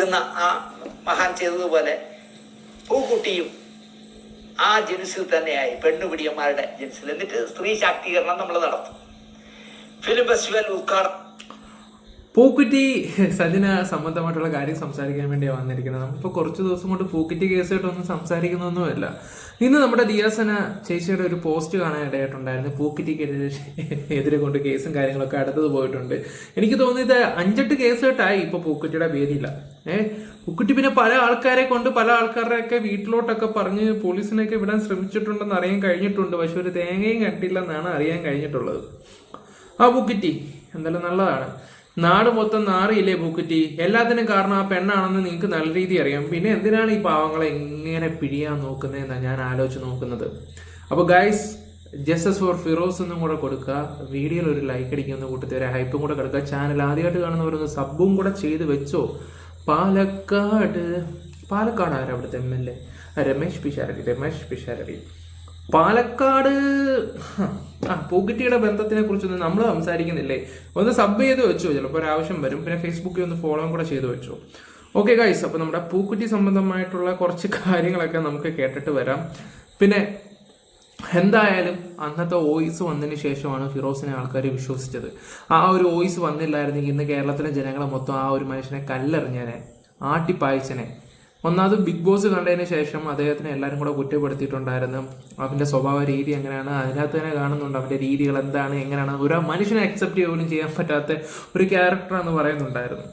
നടക്കുന്ന ആ മഹാൻ ചെയ്തതുപോലെ പൂക്കുട്ടിയും ആ ജെൻസിൽ തന്നെയായി, പെണ്ണുപിടിയന്മാരുടെ ജെൻസിൽ. എന്നിട്ട് സ്ത്രീ ശാക്തീകരണം നമ്മൾ നടത്തും. ഫിലിം ഫെസ്റ്റിവൽ ഉദ്ഘാടനം. പൂക്കുറ്റി സജിന സംബന്ധമായിട്ടുള്ള കാര്യം സംസാരിക്കാൻ വേണ്ടിയാണ് വന്നിരിക്കുന്നത്. നമ്മളിപ്പോൾ കുറച്ച് ദിവസം കൊണ്ട് പൂക്കുറ്റി കേസായിട്ടൊന്നും സംസാരിക്കുന്നൊന്നുമല്ല. ഇന്ന് നമ്മുടെ ദിയാസന ചേച്ചിയുടെ ഒരു പോസ്റ്റ് കാണാൻ ഇടയായിട്ടുണ്ടായിരുന്നു. പൂക്കുറ്റിക്കെതിരെ കൊണ്ട് കേസും കാര്യങ്ങളൊക്കെ അടുത്തത് പോയിട്ടുണ്ട്. എനിക്ക് തോന്നിയത് 5-8 കേസായിട്ടായി ഇപ്പോൾ പൂക്കുറ്റിയുടെ പേരില്ല. പൂക്കുറ്റി പിന്നെ പല ആൾക്കാരെ കൊണ്ട് പല ആൾക്കാരുടെയൊക്കെ വീട്ടിലോട്ടൊക്കെ പറഞ്ഞ് പോലീസിനെയൊക്കെ വിടാൻ ശ്രമിച്ചിട്ടുണ്ടെന്ന് അറിയാൻ കഴിഞ്ഞിട്ടുണ്ട്. പക്ഷെ ഒരു തേങ്ങയും കണ്ടില്ലെന്നാണ് അറിയാൻ കഴിഞ്ഞിട്ടുള്ളത്. ആ പൂക്കുറ്റി എന്തായാലും നല്ലതാണ്. നാട് മൊത്തം നാറിയില്ലേ പൂക്കുറ്റി? എല്ലാത്തിനും കാരണം ആ പെണ്ണാണെന്ന് നിങ്ങൾക്ക് നല്ല രീതി അറിയാം. പിന്നെ എന്തിനാണ് ഈ പാവങ്ങളെ എങ്ങനെ പിടിയാൻ നോക്കുന്നതെന്നാണ് ഞാൻ ആലോചിച്ച് നോക്കുന്നത്. അപ്പോൾ ഗൈസ്, ജസ്റ്റിസ് ഫോർ ഫിറോസ് എന്നും കൂടെ കൊടുക്കുക. വീഡിയോയിൽ ഒരു ലൈക്ക് അടിക്കുന്ന കൂട്ടത്തിൽ ഒരു ഹൈപ്പും കൂടെ കൊടുക്കുക. ചാനൽ ആദ്യമായിട്ട് കാണുന്നവരൊന്ന് സബും കൂടെ ചെയ്ത് വെച്ചോ. പാലക്കാട് ആരാ അവിടുത്തെ MLA? രമേശ് പിഷാരടി. പാലക്കാട് പൂക്കുറ്റിയുടെ ബന്ധത്തിനെ കുറിച്ചൊന്നും നമ്മൾ സംസാരിക്കുന്നില്ലേ? ഒന്ന് സബ് ചെയ്ത് വെച്ചോ, ചിലപ്പോൾ ഒരാവശ്യം വരും. പിന്നെ ഫേസ്ബുക്കിൽ ഒന്ന് ഫോളോ കൂടെ ചെയ്ത് വെച്ചോ. ഓക്കെ ഗൈസ്, അപ്പോൾ നമ്മുടെ പൂക്കുറ്റി സംബന്ധമായിട്ടുള്ള കുറച്ച് കാര്യങ്ങളൊക്കെ നമുക്ക് കേട്ടിട്ട് വരാം. പിന്നെ എന്തായാലും അന്നത്തെ വോയിസ് വന്നതിന് ശേഷമാണ് ഫിറോസിനെ ആൾക്കാർ വിശ്വസിച്ചത്. ആ ഒരു വോയിസ് വന്നില്ലായിരുന്നെങ്കിൽ ഇന്ന് കേരളത്തിലെ ജനങ്ങളെ മൊത്തം ആ ഒരു മനുഷ്യനെ കല്ലെറിഞ്ഞേനെ, ആട്ടിപ്പായച്ചനെ. ഒന്നാമത് ബിഗ് ബോസ് കണ്ടതിന് ശേഷം അദ്ദേഹത്തിനെ എല്ലാവരും കൂടെ കുറ്റപ്പെടുത്തിയിട്ടുണ്ടായിരുന്നു. അവൻ്റെ സ്വഭാവ രീതി എങ്ങനെയാണ്, അതിനകത്ത് തന്നെ കാണുന്നുണ്ട് അവൻ്റെ രീതികൾ എന്താണ്, എങ്ങനെയാണ്. ഒരു മനുഷ്യനെ അക്സെപ്റ്റ് പോലും ചെയ്യാൻ പറ്റാത്ത ഒരു ക്യാരക്ടർ എന്ന് പറയുന്നുണ്ടായിരുന്നു.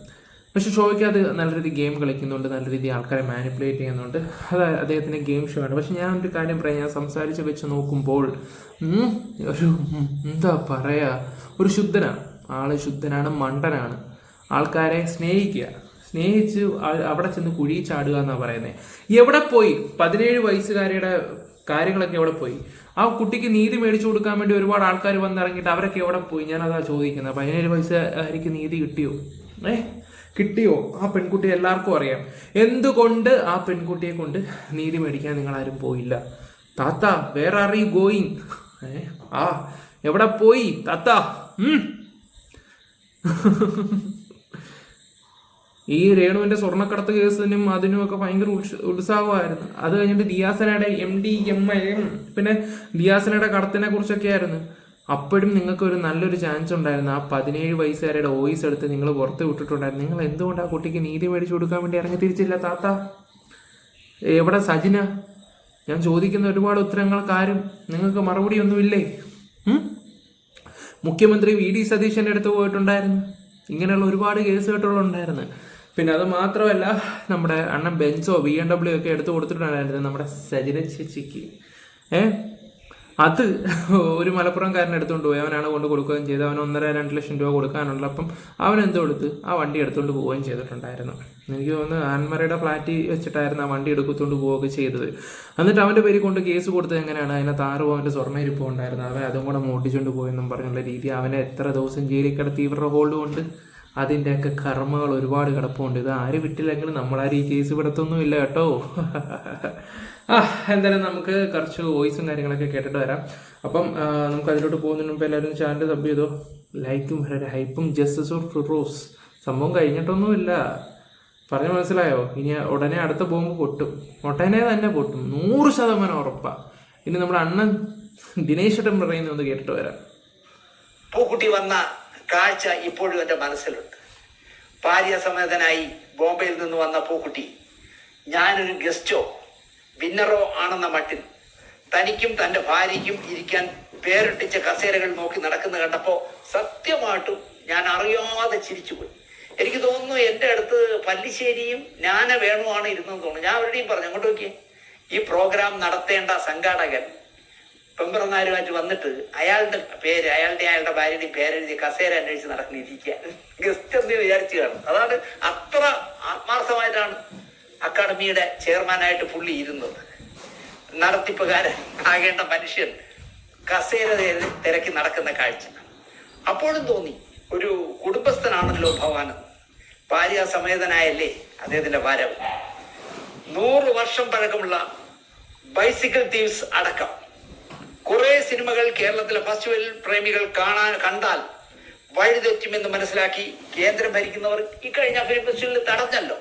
പക്ഷെ ഷോയ്ക്ക് അത് നല്ല രീതിയിൽ ഗെയിം കളിക്കുന്നുണ്ട്, നല്ല രീതിയിൽ ആൾക്കാരെ മാനിപ്പുലേറ്റ് ചെയ്യുന്നുണ്ട്. അത് അദ്ദേഹത്തിൻ്റെ ഗെയിം ഷോ ആണ്. പക്ഷെ ഞാൻ ഒരു കാര്യം പറയാം, ഞാൻ സംസാരിച്ച് വെച്ച് നോക്കുമ്പോൾ ഒരു എന്താ പറയുക, ഒരു ശുദ്ധനാണ് ആള്. ശുദ്ധനാണ്, മണ്ടനാണ്. ആൾക്കാരെ സ്നേഹിച്ച് അവിടെ ചെന്ന് കുഴി ചാടുക എന്നാണ് പറയുന്നത്. എവിടെ പോയി 17 വയസ്സുകാരിയുടെ കാര്യങ്ങളൊക്കെ എവിടെ പോയി? ആ കുട്ടിക്ക് നീതി മേടിച്ചു കൊടുക്കാൻ വേണ്ടി ഒരുപാട് ആൾക്കാർ വന്നിറങ്ങിയിട്ട് അവരൊക്കെ എവിടെ പോയി? ഞാനതാ ചോദിക്കുന്നത്. 17 വയസ്സുകാരിക്ക് നീതി കിട്ടിയോ? ആ പെൺകുട്ടി എല്ലാവർക്കും അറിയാം. എന്തുകൊണ്ട് ആ പെൺകുട്ടിയെ കൊണ്ട് നീതി മേടിക്കാൻ നിങ്ങളാരും പോയില്ല? താത്ത, വേർ ആർ യു ഗോയിങ്? എവിടെ പോയി താത്ത? ഈ രേണുവിന്റെ സ്വർണ്ണക്കടത്ത് കേസിനും അതിനുമൊക്കെ ഭയങ്കര ഉത്സാഹമായിരുന്നു. അത് കഴിഞ്ഞിട്ട് ദിയാസനയുടെ MD പിന്നെ ദിയാസനയുടെ കടത്തിനെ കുറിച്ചൊക്കെ ആയിരുന്നു. അപ്പോഴും നിങ്ങൾക്ക് ഒരു നല്ലൊരു ചാൻസ് ഉണ്ടായിരുന്നു. ആ 17 വയസ്സുകാരുടെ വോയിസ് എടുത്ത് നിങ്ങൾ പുറത്ത് വിട്ടിട്ടുണ്ടായിരുന്നു. നിങ്ങൾ എന്തുകൊണ്ട് ആ കുട്ടിക്ക് നീതി മേടിച്ചു കൊടുക്കാൻ വേണ്ടി ഇറങ്ങി തിരിച്ചില്ല താത്ത? എവിടെ സജിന? ഞാൻ ചോദിക്കുന്ന ഒരുപാട് ഉത്തരങ്ങൾക്കാരും നിങ്ങൾക്ക് മറുപടി ഒന്നുമില്ലേ? മുഖ്യമന്ത്രി VD സതീശന്റെ അടുത്ത് പോയിട്ടുണ്ടായിരുന്നു. ഇങ്ങനെയുള്ള ഒരുപാട് കേസ് കെട്ടുകളുണ്ടായിരുന്നു. പിന്നെ അത് മാത്രമല്ല, നമ്മുടെ അണ്ണൻ ബെൻസോ BMW ഒക്കെ എടുത്തു കൊടുത്തിട്ടുണ്ടായിരുന്നു നമ്മുടെ സജിന ചേച്ചിക്ക്. അത് ഒരു മലപ്പുറംകാരൻ എടുത്തുകൊണ്ട് പോയി. അവനാണ് കൊണ്ട് കൊടുക്കുകയും ചെയ്ത്. അവന് 1.5-2 ലക്ഷം രൂപ കൊടുക്കാനുള്ള. അപ്പം അവൻ എന്തോ കൊടുത്ത് ആ വണ്ടി എടുത്തുകൊണ്ട് പോവുകയും ചെയ്തിട്ടുണ്ടായിരുന്നു. എനിക്ക് തോന്നുന്നു ആൻമറയുടെ ഫ്ലാറ്റിൽ വെച്ചിട്ടായിരുന്നു ആ വണ്ടി എടുത്തുകൊണ്ട് പോവുകയൊക്കെ ചെയ്തത്. എന്നിട്ട് അവൻ്റെ പേര് കൊണ്ട് കേസ് കൊടുത്തത് എങ്ങനെയാണ്? അതിനകത്ത് 6 പവൻ്റെ സ്വർണ്ണയിരിപ്പം ഉണ്ടായിരുന്നു. അവൻ അതും കൂടെ മോട്ടിച്ചുകൊണ്ട് പോയെന്നും പറഞ്ഞുള്ള രീതി. അവനെ എത്ര ദിവസം ജയിലിൽ കിടത്തി ഇവരുടെ ഹോൾഡ് കൊണ്ട്. അതിൻ്റെയൊക്കെ കർമ്മകൾ ഒരുപാട് കിടപ്പുണ്ട്. ഇത് ആര് വിട്ടില്ലെങ്കിലും നമ്മളാരും ഈ കേസ് വിടത്തൊന്നും ഇല്ല കേട്ടോ. എന്തായാലും നമുക്ക് കുറച്ച് വോയിസും കാര്യങ്ങളൊക്കെ കേട്ടിട്ട് വരാം. അപ്പം നമുക്ക് അതിലോട്ട് പോകുന്നതിന് മുമ്പ് എല്ലാവരും ചാനൽ സബ് ചെയ്തോ, ലൈക്കും ഹൈപ്പും. ജസ്റ്റിസ് ഫോർ ഫിറോസ് സംഭവം കഴിഞ്ഞിട്ടൊന്നുമില്ല, പറഞ്ഞു മനസ്സിലായോ? ഇനി ഉടനെ അടുത്ത ബോംബ് പൊട്ടും, ഉടനെ തന്നെ പൊട്ടും, 100% ഉറപ്പാ. ഇനി നമ്മുടെ അണ്ണൻ ദിനേശ് ഏട്ടൻ പറയുന്നത് ഒന്ന് കേട്ടിട്ട് വരാം. പൂക്കുട്ടി വന്ന കാഴ്ച ഇപ്പോഴും എൻ്റെ മനസ്സിലുണ്ട്. ഭാര്യാസമേതനായി ബോംബെയിൽ നിന്ന് വന്ന പൂക്കുട്ടി ഞാനൊരു ഗസ്റ്റോ വിന്നറോ ആണെന്ന മട്ടിൽ തനിക്കും തൻ്റെ ഭാര്യയ്ക്കും ഇരിക്കാൻ പേരൊട്ടിച്ച കസേരകൾ നോക്കി നടക്കുന്ന കണ്ടപ്പോൾ സത്യമായിട്ടും ഞാൻ അറിയാതെ ചിരിച്ചുപോയി. എനിക്ക് തോന്നുന്നു എൻ്റെ അടുത്ത് പല്ലിശ്ശേരിയും വേണുവാണ് ഇരുന്നെന്ന് തോന്നുന്നു. ഞാൻ അവരുടെയും പറഞ്ഞു, അങ്ങോട്ട് നോക്കിയേ, ഈ പ്രോഗ്രാം നടത്തേണ്ട സംഘാടകൻ പെമ്പറന്നാരുമായിട്ട് വന്നിട്ട് അയാളുടെ ഭാര്യയുടെയും പേരെഴുതി കസേര അന്വേഷിച്ച് നടന്നിരിക്കുക. ഗസ്റ്റ് എന്ന് വിചാരിച്ചു കാണും. അതാണ് അത്ര ആത്മാർത്ഥമായിട്ടാണ് അക്കാഡമിയുടെ ചെയർമാനായിട്ട് പുള്ളി ഇരുന്നത്. നടത്തിപ്പുകാരൻ ആകേണ്ട മനുഷ്യൻ കസേര തിരക്കി നടക്കുന്ന കാഴ്ച. അപ്പോഴും തോന്നി ഒരു കുടുംബസ്ഥനാണല്ലോ ഭവാനെന്ന്. ഭാര്യാസമേതനായല്ലേ അദ്ദേഹത്തിന്റെ ഭാരവ്. 100 വർഷം പഴക്കമുള്ള ബൈസിക്കിൾ തീവ്സ് അടക്കം കുറെ സിനിമകൾ കേരളത്തിലെ ഫെസ്റ്റിവൽ പ്രേമികൾ കണ്ടാൽ വഴിതെറ്റുമെന്ന് മനസ്സിലാക്കി കേന്ദ്രം ഭരിക്കുന്നവർ ഇക്കഴിഞ്ഞ ഫിലിം ഫെസ്റ്റിവലിൽ തടഞ്ഞല്ലോ.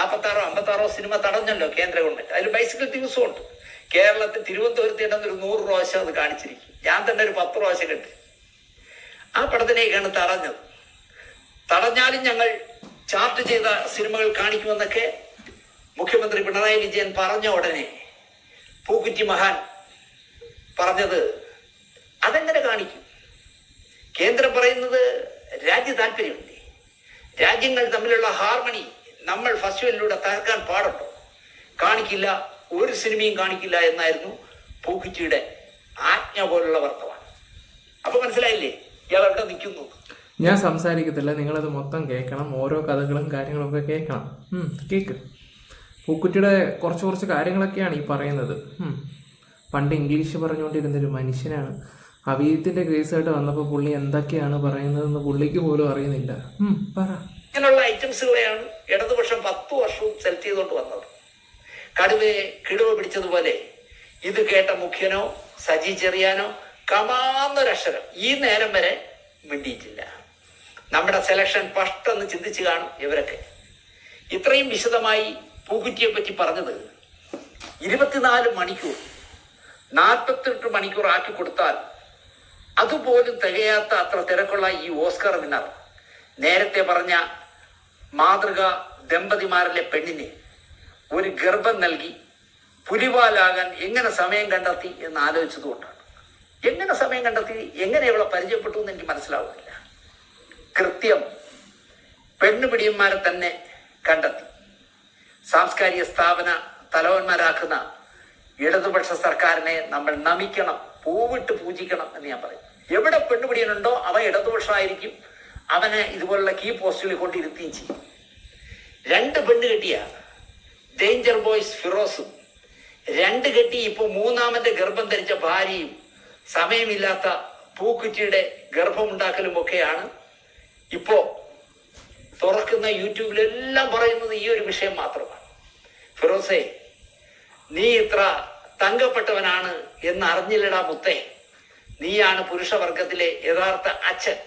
56 സിനിമ തടഞ്ഞല്ലോ കേന്ദ്ര ഗവൺമെന്റ്. അതിൽ ബൈസിക്കിൾ ദിവസവും ഉണ്ട്. കേരളത്തിൽ തിരുവനന്തപുരത്ത് ഇടുന്നൊരു 100 പ്രാവശ്യം അത് കാണിച്ചിരിക്കും. ഞാൻ തന്നെ ഒരു 10 പ്രാവശ്യം കെട്ടി. ആ പടത്തിനെയൊക്കെയാണ് തടഞ്ഞത്. തടഞ്ഞാലും ഞങ്ങൾ ചാർട്ട് ചെയ്ത സിനിമകൾ കാണിക്കുമെന്നൊക്കെ മുഖ്യമന്ത്രി പിണറായി വിജയൻ പറഞ്ഞ ഉടനെ പൂക്കുറ്റി മഹാൻ പറഞ്ഞത് അതെങ്ങനെ കാണിക്കും? കേന്ദ്രം പറയുന്നത് രാജ്യ താല്പര്യമില്ലേ? രാജ്യങ്ങൾ തമ്മിലുള്ള ഹാർമണി നമ്മൾ ഫെസ്റ്റിവലിലൂടെ തകർക്കാൻ പാടുണ്ടോ? കാണിക്കില്ല, ഒരു സിനിമയും കാണിക്കില്ല എന്നായിരുന്നു പൂക്കുറ്റിയുടെ ആജ്ഞ പോലുള്ള വർത്തമാനം. അപ്പൊ മനസ്സിലായില്ലേ ഇയാൾ എവിടെ നിൽക്കുന്നു? ഞാൻ സംസാരിക്കത്തില്ല, നിങ്ങളത് മൊത്തം കേൾക്കണം. ഓരോ കഥകളും കാര്യങ്ങളും ഒക്കെ കേൾക്കണം. കേക്ക്. പൂക്കുറ്റിയുടെ കുറച്ച് കാര്യങ്ങളൊക്കെയാണ് ഈ പറയുന്നത്. പണ്ട് ഇംഗ്ലീഷ് പറഞ്ഞുകൊണ്ടിരുന്നൊരു മനുഷ്യനാണ്. അവിയത്തിന്റെ കേസായിട്ട് വന്നപ്പോൾ പുള്ളി എന്തൊക്കെയാണ് പറയുന്നതെന്ന് പുള്ളിക്ക് പോലും അറിയുന്നില്ല. പറ. ഇങ്ങനെയുള്ള ഐറ്റംസുകളെയാണ് ഇടതുപക്ഷം 10 വർഷവും സെലക്ട് ചെയ്തുകൊണ്ട് വന്നത്. കടുവയെ കിടുവ പിടിച്ചതുപോലെ ഇത് കേട്ട മുഖ്യനോ സജി ചെറിയാനോ കമാന്നൊരക്ഷരം ഈ നേരം വരെ മിണ്ടിയിട്ടില്ല. നമ്മുടെ സെലക്ഷൻ ഫസ്റ്റെന്ന് ചിന്തിച്ചു കാണും ഇവരൊക്കെ. ഇത്രയും വിശദമായി പൂക്കുറ്റിയെ പറ്റി പറഞ്ഞത് 24 മണിക്കൂർ 48 മണിക്കൂർ ആക്കി കൊടുത്താൽ അതുപോലും തികയാത്ത അത്ര തിരക്കുള്ള ഈ ഓസ്കർ വിന്നർ നേരത്തെ പറഞ്ഞ മാതൃക ദമ്പതിമാരിലെ പെണ്ണിന് ഒരു ഗർഭം നൽകി പുലിവാലാകാൻ എങ്ങനെ സമയം കണ്ടെത്തി എന്ന് ആലോചിച്ചതുകൊണ്ടാണ്. എങ്ങനെ സമയം കണ്ടെത്തി, എങ്ങനെ ഇവളെ പരിചയപ്പെട്ടു എന്ന് എനിക്ക് മനസ്സിലാവുന്നില്ല. കൃത്യം പെണ്ണുപിടിയന്മാരെ തന്നെ കണ്ടെത്തി സാംസ്കാരിക സ്ഥാപന തലവന്മാരാക്കുന്ന ഇടതുപക്ഷ സർക്കാരിനെ നമ്മൾ നമിക്കണം, പൂവിട്ട് പൂജിക്കണം എന്ന് ഞാൻ പറയും. എവിടെ പെണ്ണുപിടിയനുണ്ടോ അവ ഇടതുപക്ഷമായിരിക്കും. അവനെ ഇതുപോലുള്ള കീ പോസ്റ്റുകളിൽ കൊണ്ടിരുത്തുകയും ചെയ്യും. 2 പെണ്ണ് കെട്ടിയ ഡേഞ്ചർ ബോയ്സ് ഫിറോസും 2 കെട്ടി ഇപ്പോൾ 3ാമത്തെ ഗർഭം ധരിച്ച ഭാര്യയും സമയമില്ലാത്ത പൂക്കുറ്റിയുടെ ഗർഭമുണ്ടാക്കലും ഒക്കെയാണ് ഇപ്പോ തുറക്കുന്ന യൂട്യൂബിലെല്ലാം പറയുന്നത് ഈ ഒരു വിഷയം മാത്രമാണ്. ഫിറോസെ, നീ ഇത്ര തങ്കപ്പെട്ടവനാണ് എന്ന് അറിഞ്ഞില്ലടാ മുത്തേ. നീയാണ് പുരുഷവർഗത്തിലെ യഥാർത്ഥ അച്ഛൻ.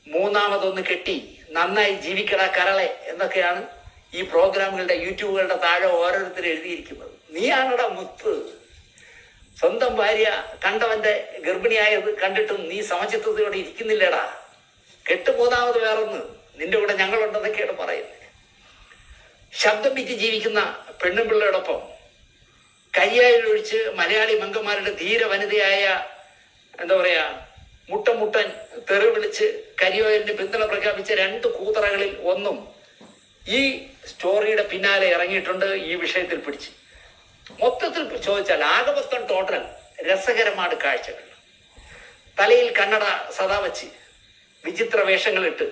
3ാമതൊന്ന് കെട്ടി നന്നായി ജീവിക്കടാ കരളെ എന്നൊക്കെയാണ് ഈ പ്രോഗ്രാമുകളുടെ യൂട്യൂബുകളുടെ താഴെ ഓരോരുത്തരും എഴുതിയിരിക്കുന്നത്. നീയാണടാ മുത്ത്. സ്വന്തം ഭാര്യ കണ്ടവന്റെ ഗർഭിണിയായത് കണ്ടിട്ടും നീ സമചിത്തതയോടെ ഇരിക്കുന്നില്ലടാ. കെട്ട് 3ാമത് വേറൊന്ന്, നിന്റെ കൂടെ ഞങ്ങളുണ്ടെന്നൊക്കെയാണ് പറയുന്നത്. ശബ്ദം വിറ്റ് ജീവിക്കുന്ന പെണ്ണുപിള്ളയോടൊപ്പം കരിയായിലൊഴിച്ച് മലയാളി മംഗന്മാരുടെ ധീര വനിതയായ മുട്ടൻ തെറി വിളിച്ച് കരിയോയിലിന് പിന്തുണ പ്രഖ്യാപിച്ച 2 കൂതറകളിൽ ഒന്നും ഈ സ്റ്റോറിയുടെ പിന്നാലെ ഇറങ്ങിയിട്ടുണ്ട്. ഈ വിഷയത്തിൽ പിടിച്ച് മൊത്തത്തിൽ ചോദിച്ചാൽ ആകമൊത്തം ടോട്ടൽ രസകരമാണ് കാഴ്ചകൾ. തലയിൽ കന്നഡ സദാ വച്ച് വിചിത്ര വേഷങ്ങളിട്ട്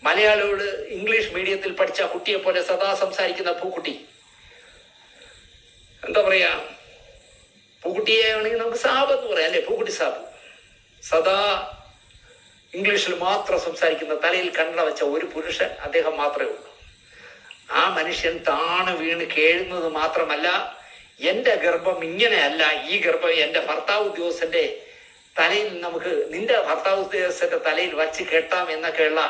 മലയാളിയോട് ഇംഗ്ലീഷ് മീഡിയത്തിൽ പഠിച്ച കുട്ടിയെ പോലെ സദാ സംസാരിക്കുന്ന പൂക്കുട്ടി. പൂക്കുട്ടിയെ ആണെങ്കിൽ നമുക്ക് സാബ് എന്ന് പറയാം അല്ലേ? പൂക്കുട്ടി സാബ്. സദാ ഇംഗ്ലീഷിൽ മാത്രം സംസാരിക്കുന്ന, തലയിൽ കണ്ണട വെച്ച ഒരു പുരുഷൻ അദ്ദേഹം മാത്രമേ ഉള്ളൂ. ആ മനുഷ്യൻ താണ് വീണ് കേഴുന്നത് മാത്രമല്ല, എന്റെ ഗർഭം ഇങ്ങനെയല്ല, ഈ ഗർഭം എന്റെ ഭർത്താവ് ഉദ്യോഗസ്ഥന്റെ തലയിൽ നിന്റെ ഭർത്താവ് ഉദ്യോഗസ്ഥന്റെ തലയിൽ വച്ച് കെട്ടാം എന്നൊക്കെയുള്ള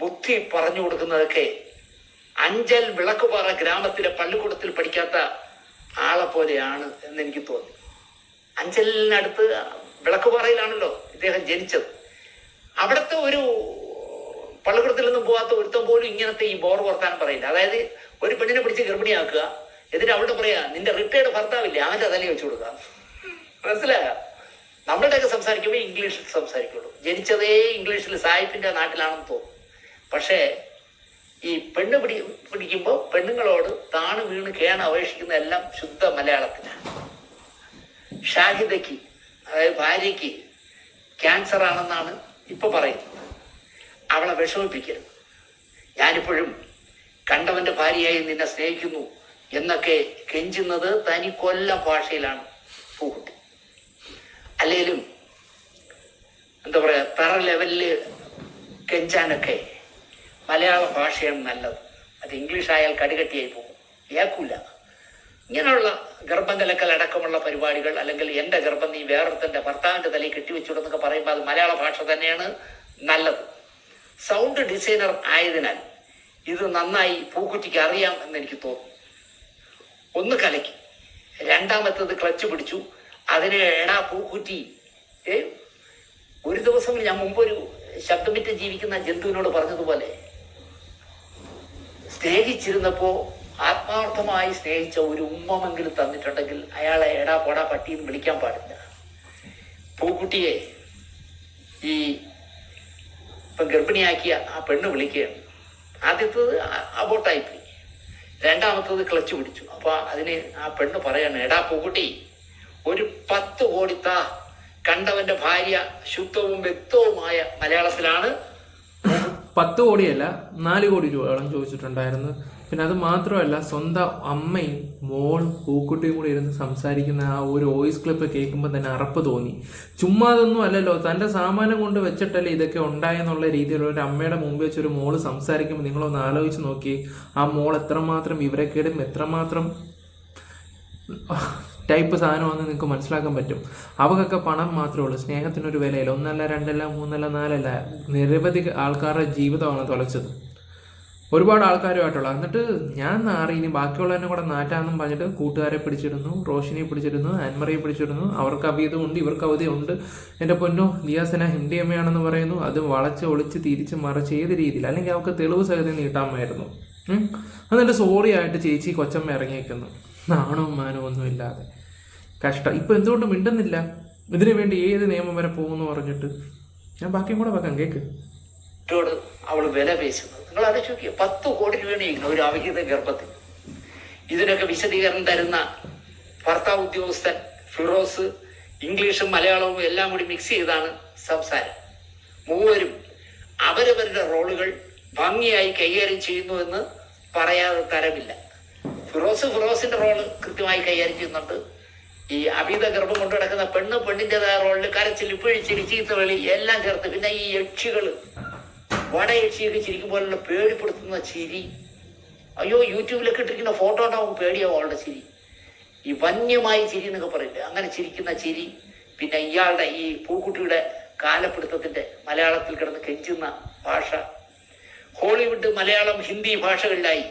ബുദ്ധി പറഞ്ഞു കൊടുക്കുന്നതൊക്കെ അഞ്ചൽ വിളക്കുപാറ ഗ്രാമത്തിലെ പള്ളിക്കൂടത്തിൽ പഠിക്കാത്ത ആളെ പോലെയാണ് എന്ന് എനിക്ക് തോന്നി. അഞ്ചലിനടുത്ത് വിളക്കുപാറയിലാണല്ലോ ഇദ്ദേഹം ജനിച്ചത്. അവിടുത്തെ ഒരു പള്ളിക്കൂടത്തിൽ നിന്നും പോകാത്ത ഒരുത്തം പോലും ഇങ്ങനത്തെ ഈ ബോർ വർത്താനം പറയില്ല. അതായത് ഒരു പെണ്ണിനെ പിടിച്ച് ഗർഭിണിയാക്കുക, എന്നിട്ട് അവിടെ പറയാ നിന്റെ റിട്ടയർഡ് ഭർത്താവില്ലേ അവന്റെ തലയിൽ വെച്ചു കൊടുക്കുക. മനസ്സിലായ? നമ്മളുടെയൊക്കെ സംസാരിക്കുമ്പോൾ ഇംഗ്ലീഷിൽ സംസാരിക്കുള്ളൂ. ജനിച്ചതേ ഇംഗ്ലീഷിൽ സായിപ്പിന്റെ നാട്ടിലാണെന്ന് തോന്നും. പക്ഷേ ഈ പിടിക്കുമ്പോൾ പെണ്ണുങ്ങളോട് താണ് വീണ് കേണ അപേക്ഷിക്കുന്ന എല്ലാം ശുദ്ധ മലയാളത്തിലാണ്. ഷാഹിദയ്ക്ക്, അതായത് ഭാര്യയ്ക്ക് ക്യാൻസർ ആണെന്നാണ് ഇപ്പൊ പറയുന്നത്. അവളെ വിഷമിപ്പിക്കരുത്, ഞാനിപ്പോഴും കണ്ടവന്റെ ഭാര്യയായി നിന്നെ സ്നേഹിക്കുന്നു എന്നൊക്കെ കെഞ്ചുന്നത് തനി കൊല്ലം ഭാഷയിലാണ് പൂക്കുട്ടി. അല്ലെങ്കിലും തറ ലെവലില് കെഞ്ചാനൊക്കെ മലയാള ഭാഷയാണ് നല്ലത്. അത് ഇംഗ്ലീഷ് ആയാൽ കടികട്ടിയായി പോകും, കേൾക്കൂല. ഇങ്ങനെയുള്ള ഗർഭം കലക്കൽ അടക്കമുള്ള പരിപാടികൾ, അല്ലെങ്കിൽ എൻ്റെ ഗർഭം നീ വേറൊരുത്തൻ്റെ ഭർത്താവിൻ്റെ തലയിൽ കെട്ടിവെച്ചുവിടുന്നൊക്കെ പറയുമ്പോൾ അത് മലയാള ഭാഷ തന്നെയാണ് നല്ലത്. സൗണ്ട് ഡിസൈനർ ആയതിനാൽ ഇത് നന്നായി പൂക്കുറ്റിക്ക് അറിയാം എന്ന് എനിക്ക് തോന്നുന്നു. ഒന്ന് കലക്കി. രണ്ടാമത്തത് ക്ലച്ച് പിടിച്ചു. അതിനെ എടാ പൂക്കുറ്റി, ഒരു ദിവസം ഞാൻ മുമ്പൊരു ശബ്ദമിറ്റ് ജീവിക്കുന്ന ജന്തുവിനോട് പറഞ്ഞതുപോലെ, സ്നേഹിച്ചിരുന്നപ്പോ ആത്മാർത്ഥമായി സ്നേഹിച്ച ഒരു ഉമ്മമെങ്കിലും തന്നിട്ടുണ്ടെങ്കിൽ അയാളെ എടാ പോടാ പട്ടിയെന്ന് വിളിക്കാൻ പാടില്ല. പൂക്കുട്ടിയെ ഈ ഇപ്പം ഗർഭിണിയാക്കിയ ആ പെണ്ണ് വിളിക്കുകയാണ്. ആദ്യത്തത് അബോട്ടായിപ്പോയി, രണ്ടാമത്തത് ക്ലച്ച് പിടിച്ചു. അപ്പൊ അതിന് ആ പെണ്ണ് പറയാണ്, എടാ പൂക്കുട്ടി, ഒരു 10 കോടി താ, കണ്ടവന്റെ ഭാര്യ ശുദ്ധവും വ്യക്തവുമായ മലയാളത്തിലാണ്. 10 കോടിയല്ല 4 കോടി രൂപയോളം ചോദിച്ചിട്ടുണ്ടായിരുന്നു. പിന്നെ അത് മാത്രമല്ല, സ്വന്തം അമ്മയും മോളും പൂക്കുട്ടിയും കൂടി ഇരുന്ന് സംസാരിക്കുന്ന ആ ഒരു വോയിസ് ക്ലിപ്പ് കേൾക്കുമ്പോൾ തന്നെ അറപ്പ് തോന്നി. ചുമ്മാ അതൊന്നും അല്ലല്ലോ, തൻ്റെ സാമാനം കൊണ്ട് വെച്ചിട്ടല്ലേ ഇതൊക്കെ ഉണ്ടായെന്നുള്ള രീതിയിൽ ഒരു അമ്മയുടെ മുമ്പ് വെച്ചൊരു മോള് സംസാരിക്കുമ്പോൾ നിങ്ങളൊന്ന് ആലോചിച്ച് നോക്കി. ആ മോൾ എത്രമാത്രം വിവരക്കേടും എത്രമാത്രം ടൈപ്പ് സാധനമാണെന്ന് നിങ്ങൾക്ക് മനസ്സിലാക്കാൻ പറ്റും. അവക്കൊക്കെ പണം മാത്രമേ ഉള്ളൂ, സ്നേഹത്തിനൊരു വിലയില്ല. 1 അല്ല 2 അല്ല 3 അല്ല 4 അല്ല, നിരവധി ആൾക്കാരുടെ ജീവിതമാണ് തുലച്ചത്, ഒരുപാട് ആൾക്കാരുമായിട്ടുള്ള. എന്നിട്ട് ഞാൻ നാറി, ഇനി ബാക്കിയുള്ളതിനെ കൂടെ നാറ്റാന്നും പറഞ്ഞിട്ട് കൂട്ടുകാരെ പിടിച്ചിരുന്നു, റോഷിനിയെ പിടിച്ചിരുന്നു, ആൻമറിയെ പിടിച്ചിരുന്നു. അവർക്ക് അവധിയുണ്ട്, ഇവർക്ക് അവധിയുണ്ട്. എൻ്റെ പൊന്നോ, ദിയാസന ഹിന്ദി അമ്മയാണെന്ന് പറയുന്നു. അത് വളച്ച് ഒളിച്ച് തിരിച്ച് മറിച്ച് ഏത് രീതിയിൽ, അല്ലെങ്കിൽ അവർക്ക് തെളിവ് സഹിതം നീട്ടാമായിരുന്നു. എന്നിട്ട് സോറി ആയിട്ട് ചേച്ചി കൊച്ചമ്മ ഇറങ്ങിയേക്കുന്നു, നാണവും മാനവും ഒന്നും ഇല്ലാതെ. കഷ്ടം. ഇപ്പം എന്തുകൊണ്ട് മിണ്ടുന്നില്ല? ഇതിനു വേണ്ടി ഏത് നിയമം വരെ പോകുമെന്ന് പറഞ്ഞിട്ട്. ഞാൻ ബാക്കിയും കൂടെ വെക്കാം, കേക്ക്. അവൾ വില പേശുന്നത് നിങ്ങൾ ആലോചിച്ച് നോക്കിയ 10 കോടി രൂപയാണ് ഒരു അവിഹിത ഗർഭത്തിൽ. ഇതിനൊക്കെ വിശദീകരണം തരുന്ന ഭർത്താവ് ഉദ്യോഗസ്ഥൻ ഫിറോസ് ഇംഗ്ലീഷും മലയാളവും എല്ലാം കൂടി മിക്സ് ചെയ്താണ് സംസാരം. മൂവരും അവരവരുടെ റോളുകൾ ഭംഗിയായി കൈകാര്യം ചെയ്യുന്നു എന്ന് പറയാതെ തരമില്ല. ഫിറോസിന്റെ റോള് കൃത്യമായി കൈകാര്യം ചെയ്യുന്നുണ്ട്. ഈ അഭിത ഗർഭം കൊണ്ടു കിടക്കുന്ന പെണ്ണിൻ്റെതായ റോളിൽ കരച്ചിൽ, പിഴിച്ചിൽ, ചീത്തവിളി എല്ലാം ചേർത്ത്. പിന്നെ ഈ യക്ഷികള്, വടയക്ഷിയൊക്കെ ചിരിക്കും പോലുള്ള പേടിപ്പെടുത്തുന്ന ചിരി. അയ്യോ, യൂട്യൂബിലൊക്കെ ഇട്ടിരിക്കുന്ന ഫോട്ടോ ഉണ്ടാവും, പേടിയാവും അവളുടെ ചിരി. ഈ വന്യമായ ചിരി എന്നൊക്കെ പറയില്ല, അങ്ങനെ ചിരിക്കുന്ന ചിരി. പിന്നെ ഇയാളുടെ ഈ പൂക്കുട്ടിയുടെ കാലപ്പിടുത്തത്തിന്റെ മലയാളത്തിൽ കിടന്ന് കെഞ്ചുന്ന ഭാഷ. ഹോളിവുഡ്, മലയാളം, ഹിന്ദി ഭാഷകളിലായി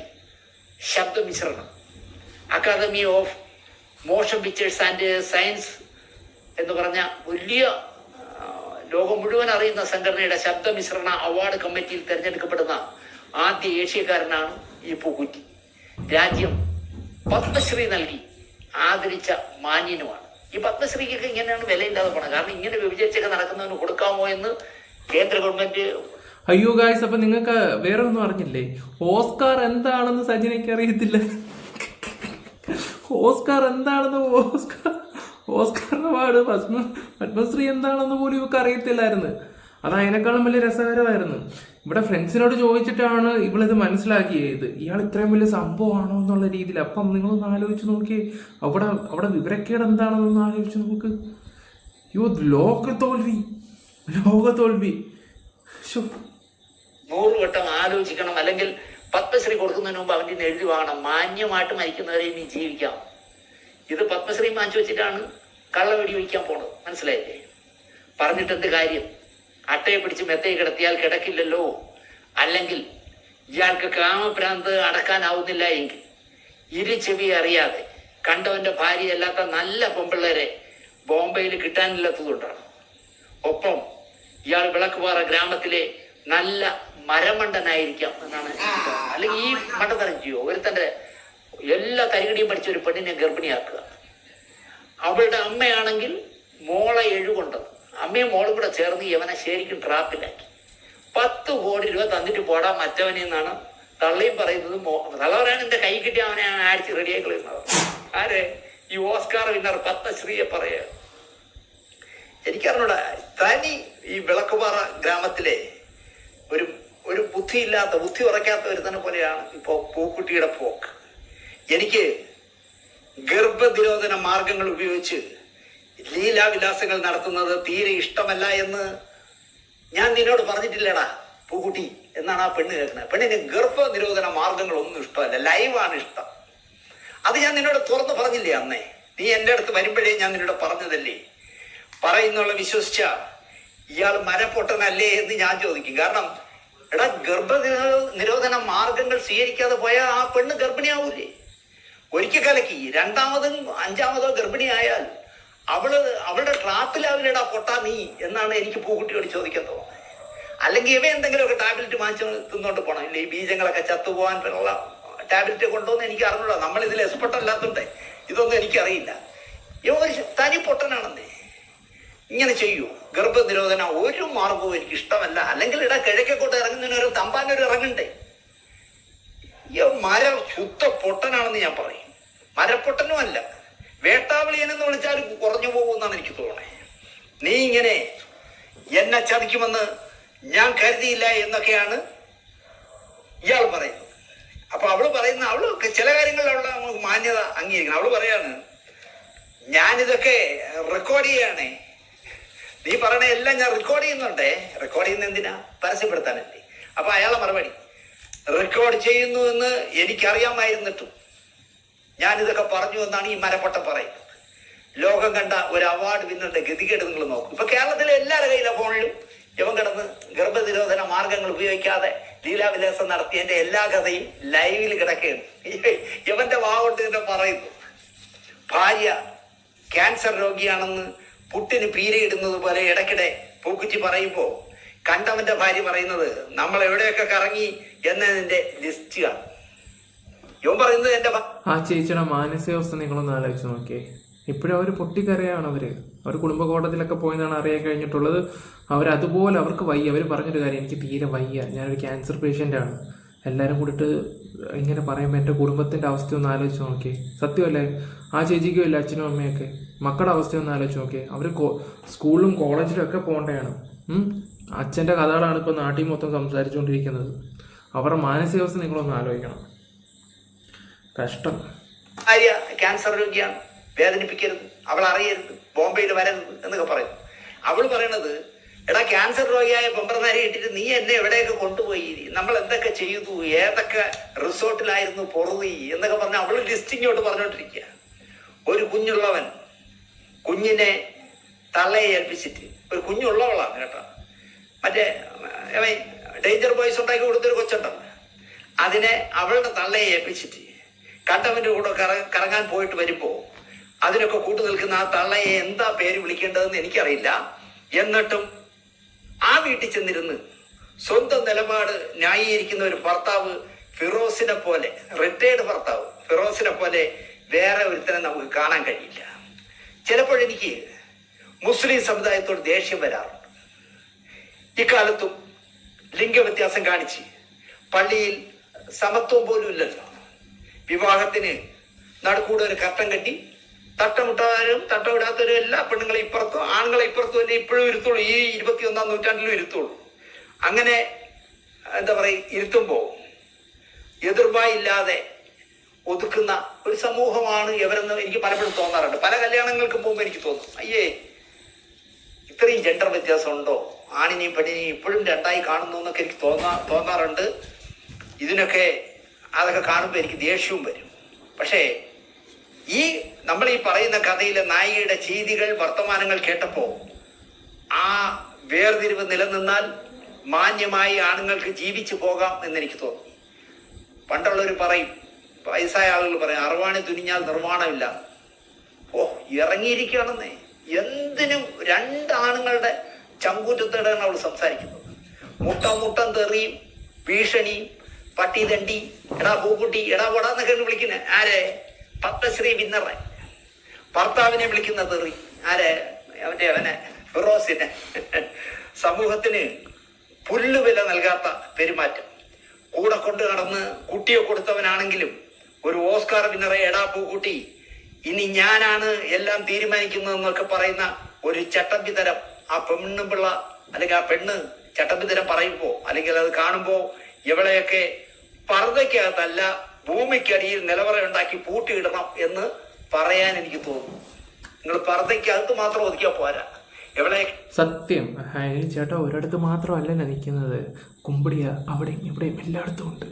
ശബ്ദമിശ്രണം. Academy of motion pictures and science എന്ന് പറഞ്ഞ വലിയ ലോകം മുഴുവൻ അറിയുന്ന സംഘടനയുടെ ശബ്ദമിശ്രണ അവാർഡ് കമ്മിറ്റിയിൽ തിരഞ്ഞെടുക്കപ്പെടുന്ന ആദ്യ ഏഷ്യക്കാരനാണ് ഈ പൂക്കുറ്റി. രാജ്യം പത്മശ്രീ നൽകി ആദരിച്ച മാന്യനുമാണ്. ഈ പത്മശ്രീക്കൊക്കെ ഇങ്ങനെയാണ് വിലയില്ലാതെ പോണം. കാരണം ഇങ്ങനെ വിഭജിച്ചൊക്കെ നടക്കുന്നവന് കൊടുക്കാമോ എന്ന് കേന്ദ്ര ഗവൺമെന്റ്. അയ്യോ ഗായ്സ്, അപ്പൊ നിങ്ങൾക്ക് വേറെ ഒന്നും അറിഞ്ഞില്ലേ? ഓസ്കാർ എന്താണെന്ന് സജിനയ്ക്ക് അറിയത്തില്ല. ഓസ്കാർ എന്താണെന്ന്, ഓസ്കാർ അവാർഡ്, പത്മശ്രീ എന്താണെന്ന് പോലും ഇവർക്ക് അറിയത്തില്ലായിരുന്നു. അത് അതിനേക്കാളും വലിയ രസകരമായിരുന്നു. ഇവിടെ ഫ്രണ്ട്സിനോട് ചോദിച്ചിട്ടാണ് ഇവളിത് മനസ്സിലാക്കിയത്, ഇയാൾ ഇത്രയും വലിയ സംഭവമാണോ എന്നുള്ള രീതിയിൽ. അപ്പം നിങ്ങളൊന്ന് ആലോചിച്ച് നോക്കിയേ, അവിടെ വിവരക്കേട് എന്താണെന്നൊന്ന് ആലോചിച്ച് നോക്ക്. ലോകത്തോൽവി. 100 വട്ടം ആലോചിക്കണം. അല്ലെങ്കിൽ പത്മശ്രീ കൊടുക്കുന്നതിന് മുമ്പ് അവൻ്റെ എഴുതി വാങ്ങണം, മാന്യമായിട്ട് മരിക്കുന്നവരെ ഇനി ജീവിക്കാം. ഇത് പത്മശ്രീ വാങ്ങിച്ചു വെച്ചിട്ടാണ് കള്ളവെടി വയ്ക്കാൻ പോണത്. മനസ്സിലായില്ലേ? പറഞ്ഞിട്ട് എന്ത് കാര്യം? അട്ടയെ പിടിച്ച് മെത്തയെ കിടത്തിയാൽ കിടക്കില്ലല്ലോ. അല്ലെങ്കിൽ ഇയാൾക്ക് കാമഭ്രാന്ത് അടക്കാനാവുന്നില്ല എങ്കിൽ ചെവി അറിയാതെ കണ്ടവന്റെ ഭാര്യയല്ലാത്ത നല്ല പെമ്പിള്ളേരെ ബോംബെയിൽ കിട്ടാനില്ലാത്തതുകൊണ്ടാണ്. ഒപ്പം ഇയാൾ വിളക്കുപാറ ഗ്രാമത്തിലെ നല്ല മരമണ്ടനായിരിക്കാം എന്നാണ്. അല്ലെങ്കിൽ ഈ മണ്ടത്തരം ചെയ്യോ? ഒരുത്തന്റെ എല്ലാ കരികടിയും പഠിച്ച ഒരു പെണ്ണിനെ ഗർഭിണിയാക്കുക. അവളുടെ അമ്മയാണെങ്കിൽ മോളെ എഴുകൊണ്ടത്, അമ്മയും മോളും കൂടെ ചേർന്ന് യവനെ ശരിക്കും ട്രാപ്പിലാക്കി. 10 കോടി രൂപ തന്നിട്ട് പോടാ മറ്റവനെന്നാണ് തള്ളിയും പറയുന്നത്. തള്ള പറയാൻ എന്റെ കൈ കിട്ടി അവനെ അടിച്ച് റെഡിയാക്കി കളയുന്നത്. ആരെ? ഈ ഓസ്കാർ വിന്നർ പത്മശ്രീയെ പറയുക. എനിക്കറിഞ്ഞൂടാ, തനി ഈ വിളക്കുപാറ ഗ്രാമത്തിലെ ഒരു ബുദ്ധിയില്ലാത്ത, ബുദ്ധി ഉറയ്ക്കാത്ത ഒരുത്തനെ പോലെയാണ് ഇപ്പോ പൂക്കുട്ടിയുടെ പോക്ക്. എനിക്ക് ഗർഭനിരോധന മാർഗങ്ങൾ ഉപയോഗിച്ച് ലീലാവിലാസങ്ങൾ നടത്തുന്നത് തീരെ ഇഷ്ടമല്ല എന്ന് ഞാൻ നിന്നോട് പറഞ്ഞിട്ടില്ലടാ പൂക്കുട്ടി എന്നാണ് ആ പെണ്ണ് കേൾക്കുന്നത്. പെണ്ണിന് ഗർഭനിരോധന മാർഗങ്ങളൊന്നും ഇഷ്ടമല്ല, ലൈവാണ് ഇഷ്ടം. അത് ഞാൻ നിന്നോട് തുറന്ന് പറഞ്ഞില്ലേ അന്നേ? നീ എൻ്റെ അടുത്ത് വരുമ്പോഴേ ഞാൻ നിന്നോട് പറഞ്ഞതല്ലേ? പറയുന്നുള്ള വിശ്വസിച്ച ഇയാൾ മരപ്പൊട്ടനല്ലേ എന്ന് ഞാൻ ചോദിക്കും. കാരണം എടാ, നിരോധന മാർഗങ്ങൾ സ്വീകരിക്കാതെ പോയാൽ ആ പെണ്ണ് ഗർഭിണിയാവൂലേ? ഒരിക്കൽ കലക്കി, രണ്ടാമതും അഞ്ചാമതോ ഗർഭിണിയായാൽ അവളുടെ ട്രാപ്പിലാവില്ലടാ പൊട്ടാ നീ എന്നാണ് എനിക്ക് പൂക്കുട്ടിയോട് ചോദിക്കാൻ തോന്നുന്നത്. അല്ലെങ്കിൽ ഇവ എന്തെങ്കിലുമൊക്കെ ടാബ്ലറ്റ് വാങ്ങിച്ചു തിന്നോണ്ട് പോകണം. ഇല്ല ഈ ബീജങ്ങളൊക്കെ ചത്തുപോകാൻ ഉള്ള ടാബ്ലറ്റ് കൊണ്ടുവന്ന് എനിക്ക് അറിഞ്ഞൂടാ. നമ്മൾ ഇതിൽ എക്സ്പെർട്ട് അല്ലാത്തതുകൊണ്ട് ഇതൊന്നും എനിക്കറിയില്ല. ഇവ ഒരു തനി പൊട്ടനാണെന്നേ. ഇങ്ങനെ ചെയ്യൂ. ഗർഭനിരോധന ഒരു മാർഗവും എനിക്ക് ഇഷ്ടമല്ല. അല്ലെങ്കിൽ ഇടാ കിഴക്കേക്കോട്ട് ഇറങ്ങുന്നതിന് ഒരു തമ്പാനൊരു ഇറങ്ങണ്ടേ. ഈ ശുദ്ധ പൊട്ടനാണെന്ന് ഞാൻ പറയും. മരപ്പൊട്ടനും അല്ല, വേട്ടാവളിയനെന്ന് വിളിച്ചാൽ കുറഞ്ഞു പോകുമെന്നാണ് എനിക്ക് തോന്നണേ. നീ ഇങ്ങനെ എന്നെ ചതിക്കുമെന്ന് ഞാൻ കരുതിയില്ല എന്നൊക്കെയാണ് ഇയാൾ പറയുന്നത്. അപ്പൊ അവള് പറയുന്ന, അവള് ചില കാര്യങ്ങളിൽ അവളുടെ മാന്യത അംഗീകരിക്കണം. അവള് പറയാണ്, ഞാനിതൊക്കെ റെക്കോർഡ് ചെയ്യാണ്, നീ പറയണ എല്ലാം ഞാൻ റെക്കോർഡ് ചെയ്യുന്നുണ്ടേ. റെക്കോർഡ് ചെയ്യുന്ന എന്തിനാ? പരസ്യപ്പെടുത്താനല്ലേ. അപ്പൊ അയാളെ മറുപടി, റെക്കോർഡ് ചെയ്യുന്നു എന്ന് എനിക്കറിയാമായിരുന്നിട്ടും ഞാനിതൊക്കെ പറഞ്ഞു എന്നാണ് ഈ മരപ്പൊട്ടം പറയുന്നത്. ലോകം കണ്ട ഒരു അവാർഡ് വിന്നറുടെ ഗതികേട് നിങ്ങൾ നോക്കും. ഇപ്പൊ കേരളത്തിലെ എല്ലാവരുടെ കയ്യിലെ ഫോണിലും ഇവൻ കിടന്ന് ഗർഭനിരോധന മാർഗങ്ങൾ ഉപയോഗിക്കാതെ ലീലാവിലാസം നടത്തിയതിന്റെ എല്ലാ കഥയും ലൈവിൽ കിടക്കുകയാണ്. ഇവന്റെ വാവുകൊണ്ട് തന്നെ പറയുന്നു. ഭാര്യ ക്യാൻസർ രോഗിയാണെന്ന് പുട്ടിന് പീരയിടുന്നത് പോലെ ഇടയ്ക്കിടെ പൂക്കുറ്റി പറയുമ്പോ കണ്ടവന്റെ ഭാര്യ പറയുന്നത് നമ്മൾ എവിടെയൊക്കെ കറങ്ങി എന്നതിന്റെ ലിസ്റ്റ് കാണും. ഇവൻ പറയുന്നത് എന്റെ ആ ചേച്ചിയുടെ മാനസികാവസ്ഥ നിങ്ങളൊന്ന് ആലോചിച്ച് നോക്കിയേ. ഇപ്പോഴും അവർ പൊട്ടിക്കരയാണ്. അവർ കുടുംബ കോടതിയിലൊക്കെ പോയെന്നാണ് അറിയാൻ കഴിഞ്ഞിട്ടുള്ളത്. അവരതുപോലെ അവർക്ക് വയ്യ. അവർ പറഞ്ഞൊരു കാര്യം, എനിക്ക് തീരെ വയ്യ, ഞാനൊരു ക്യാൻസർ പേഷ്യൻ്റാണ്. എല്ലാവരും കൂടിയിട്ട് ഇങ്ങനെ പറയുമ്പോൾ എൻ്റെ കുടുംബത്തിൻ്റെ അവസ്ഥ ഒന്ന് ആലോചിച്ച് നോക്കിയേ. സത്യമല്ലേ? ആ ചേച്ചിക്കും ഇല്ല അച്ഛനും അമ്മയൊക്കെ. മക്കളുടെ അവസ്ഥ ഒന്ന് ആലോചിച്ച് നോക്കിയേ. അവർ സ്കൂളിലും കോളേജിലും ഒക്കെ പോകേണ്ടതാണ്. അച്ഛൻ്റെ കഥകളാണ് ഇപ്പോൾ നാട്ടിൽ മൊത്തം സംസാരിച്ചുകൊണ്ടിരിക്കുന്നത്. അവരുടെ മാനസികാവസ്ഥ നിങ്ങളൊന്ന് ആലോചിക്കണം. കഷ്ടം. ഭാര്യ ക്യാൻസർ രോഗിയാണ്, വേദനിപ്പിക്കരുത്, അവൾ അറിയരുത്, ബോംബെയിൽ വരരുത് എന്നൊക്കെ പറയുന്നു. അവൾ പറയണത്, എടാ ക്യാൻസർ രോഗിയായ ബൊമ്പർനാരി ഇട്ടിട്ട് നീ എന്നെ എവിടെയൊക്കെ കൊണ്ടുപോയി, നമ്മൾ എന്തൊക്കെ ചെയ്തു, ഏതൊക്കെ റിസോർട്ടിലായിരുന്നു പൊറുതി എന്നൊക്കെ പറഞ്ഞ് അവൾ ലിസ്റ്റിങ്ങോട്ട് പറഞ്ഞോണ്ടിരിക്കുക. ഒരു കുഞ്ഞുള്ളവൻ കുഞ്ഞിനെ തള്ളയെ ഏൽപ്പിച്ചിട്ട്, ഒരു കുഞ്ഞുള്ളവളാണ് കേട്ടോ, മറ്റേ ഡേഞ്ചർ ബോയ്സ് ഉണ്ടാക്കി കൊടുത്തൊരു കൊച്ചുണ്ടല്ലോ, അതിനെ അവളുടെ തള്ളയെ ഏൽപ്പിച്ചിട്ട് കണ്ടവന്റെ കൂടെ കറങ്ങാൻ പോയിട്ട് വരുമ്പോ അതിനൊക്കെ കൂട്ടു നിൽക്കുന്ന ആ തള്ളയെ എന്താ പേര് വിളിക്കേണ്ടതെന്ന് എനിക്കറിയില്ല. എന്നിട്ടും ആ വീട്ടിൽ ചെന്നിരുന്ന് സ്വന്തം നിലപാട് ന്യായീകരിക്കുന്ന ഒരു ഭർത്താവ് ഫിറോസിനെ പോലെ, റിട്ടയർഡ് ഭർത്താവ് ഫിറോസിനെ പോലെ വേറെ ഒരുത്തനെ നമുക്ക് കാണാൻ കഴിയില്ല. ചിലപ്പോഴെനിക്ക് മുസ്ലിം സമുദായത്തോട് ദേഷ്യം വരാറുണ്ട്. ഇക്കാലത്തും ലിംഗവ്യത്യാസം കാണിച്ച് പള്ളിയിൽ സമത്വം പോലും ഇല്ലല്ലോ. വിവാഹത്തിന് നടുക്കൂടെ ഒരു കർട്ടൻ കെട്ടി തട്ടമിട്ടവരും തട്ടമിടാത്തവരും എല്ലാ പെണ്ണുങ്ങളെ ഇപ്പുറത്തും ആണുങ്ങളെ ഇപ്പുറത്തും തന്നെ ഇപ്പോഴും ഇരുത്തുള്ളൂ. ഈ 21-ാം നൂറ്റാണ്ടിലും ഇരുത്തുള്ളൂ. അങ്ങനെ എന്താ പറയുക, ഇരുത്തുമ്പോ എതിർപ്പായില്ലാതെ ഒതുക്കുന്ന ഒരു സമൂഹമാണ് ഇവരെന്ന് എനിക്ക് പലപ്പോഴും തോന്നാറുണ്ട്. പല കല്യാണങ്ങൾക്കും പോകുമ്പോൾ എനിക്ക് തോന്നും, അയ്യേ ഇത്രയും ജെൻഡർ വ്യത്യാസം ഉണ്ടോ, ആണിനെയും പെണ്ണിനെയും ഇപ്പോഴും രണ്ടായി കാണുന്നു എന്നൊക്കെ എനിക്ക് തോന്നാറുണ്ട്. ഇതിനൊക്കെ അതൊക്കെ കാണുമ്പോൾ എനിക്ക് ദേഷ്യവും വരും. പക്ഷേ നമ്മൾ ഈ പറയുന്ന കഥയിലെ നായികയുടെ ചെയ്തികൾ, വർത്തമാനങ്ങൾ കേട്ടപ്പോൾ ആ വേർതിരിവ് നിലനിന്നാൽ മാന്യമായി ആണുങ്ങൾക്ക് ജീവിച്ചു പോകാം എന്നെനിക്ക് തോന്നി. പണ്ടുള്ളവർ പറയും, വയസ്സായ ആളുകൾ പറയും, അറുവാണി തുനിഞ്ഞാൽ നിർമ്മാണമില്ല. ഇറങ്ങിയിരിക്കുകയാണെന്നേ. എന്തിനും രണ്ടാണുങ്ങളുടെ ചങ്കൂറ്റത്തോടെയാണ് അവൾ സംസാരിക്കുന്നത്. മുട്ടം തെറിയും ഭീഷണിയും പട്ടി തണ്ടി എടാ പൂക്കുട്ടി എടാ പൊടാന്നൊക്കെ വിളിക്കുന്ന ആരെ? പത്മശ്രീ വിന്നറെ. ഭർത്താവിനെ വിളിക്കുന്ന തെറി ആരെ? അവനെ ഫിറോസിനെ. സമൂഹത്തിന് പുല്ലുവില നൽകാത്ത പെരുമാറ്റം. കൂടെ കൊണ്ട് നടന്ന് കുട്ടിയെ കൊടുത്തവനാണെങ്കിലും ഒരു ഓസ്കാർ വിന്നറെ എടാ പൂക്കുട്ടി, ഇനി ഞാനാണ് എല്ലാം തീരുമാനിക്കുന്നതെന്നൊക്കെ പറയുന്ന ഒരു ചട്ടമ്പിതരം ആ പെണ്ണുപിള്ള അല്ലെങ്കിൽ ആ പെണ്ണ് ചട്ടമ്പിതരം പറയുമ്പോ അല്ലെങ്കിൽ അത് കാണുമ്പോ ഇവളെയൊക്കെ പർദ്ദയ്ക്കകത്തല്ല ഭൂമിക്കടിയിൽ നിലവറയുണ്ടാക്കി പൂട്ടിയിടണം എന്ന് പറയാൻ എനിക്ക് തോന്നുന്നു. നിങ്ങൾ പർദ്ദയ്ക്കകത്ത് മാത്രം ഒതുക്കിയാൽ പോരാ. എവിടെ സത്യം ചേട്ടാ, ഒരിടത്ത് മാത്രമല്ല നിൽക്കുന്നത്, കുമ്പിടിയ അവിടെയും ഇവിടെയും എല്ലായിടത്തും ഉണ്ട്.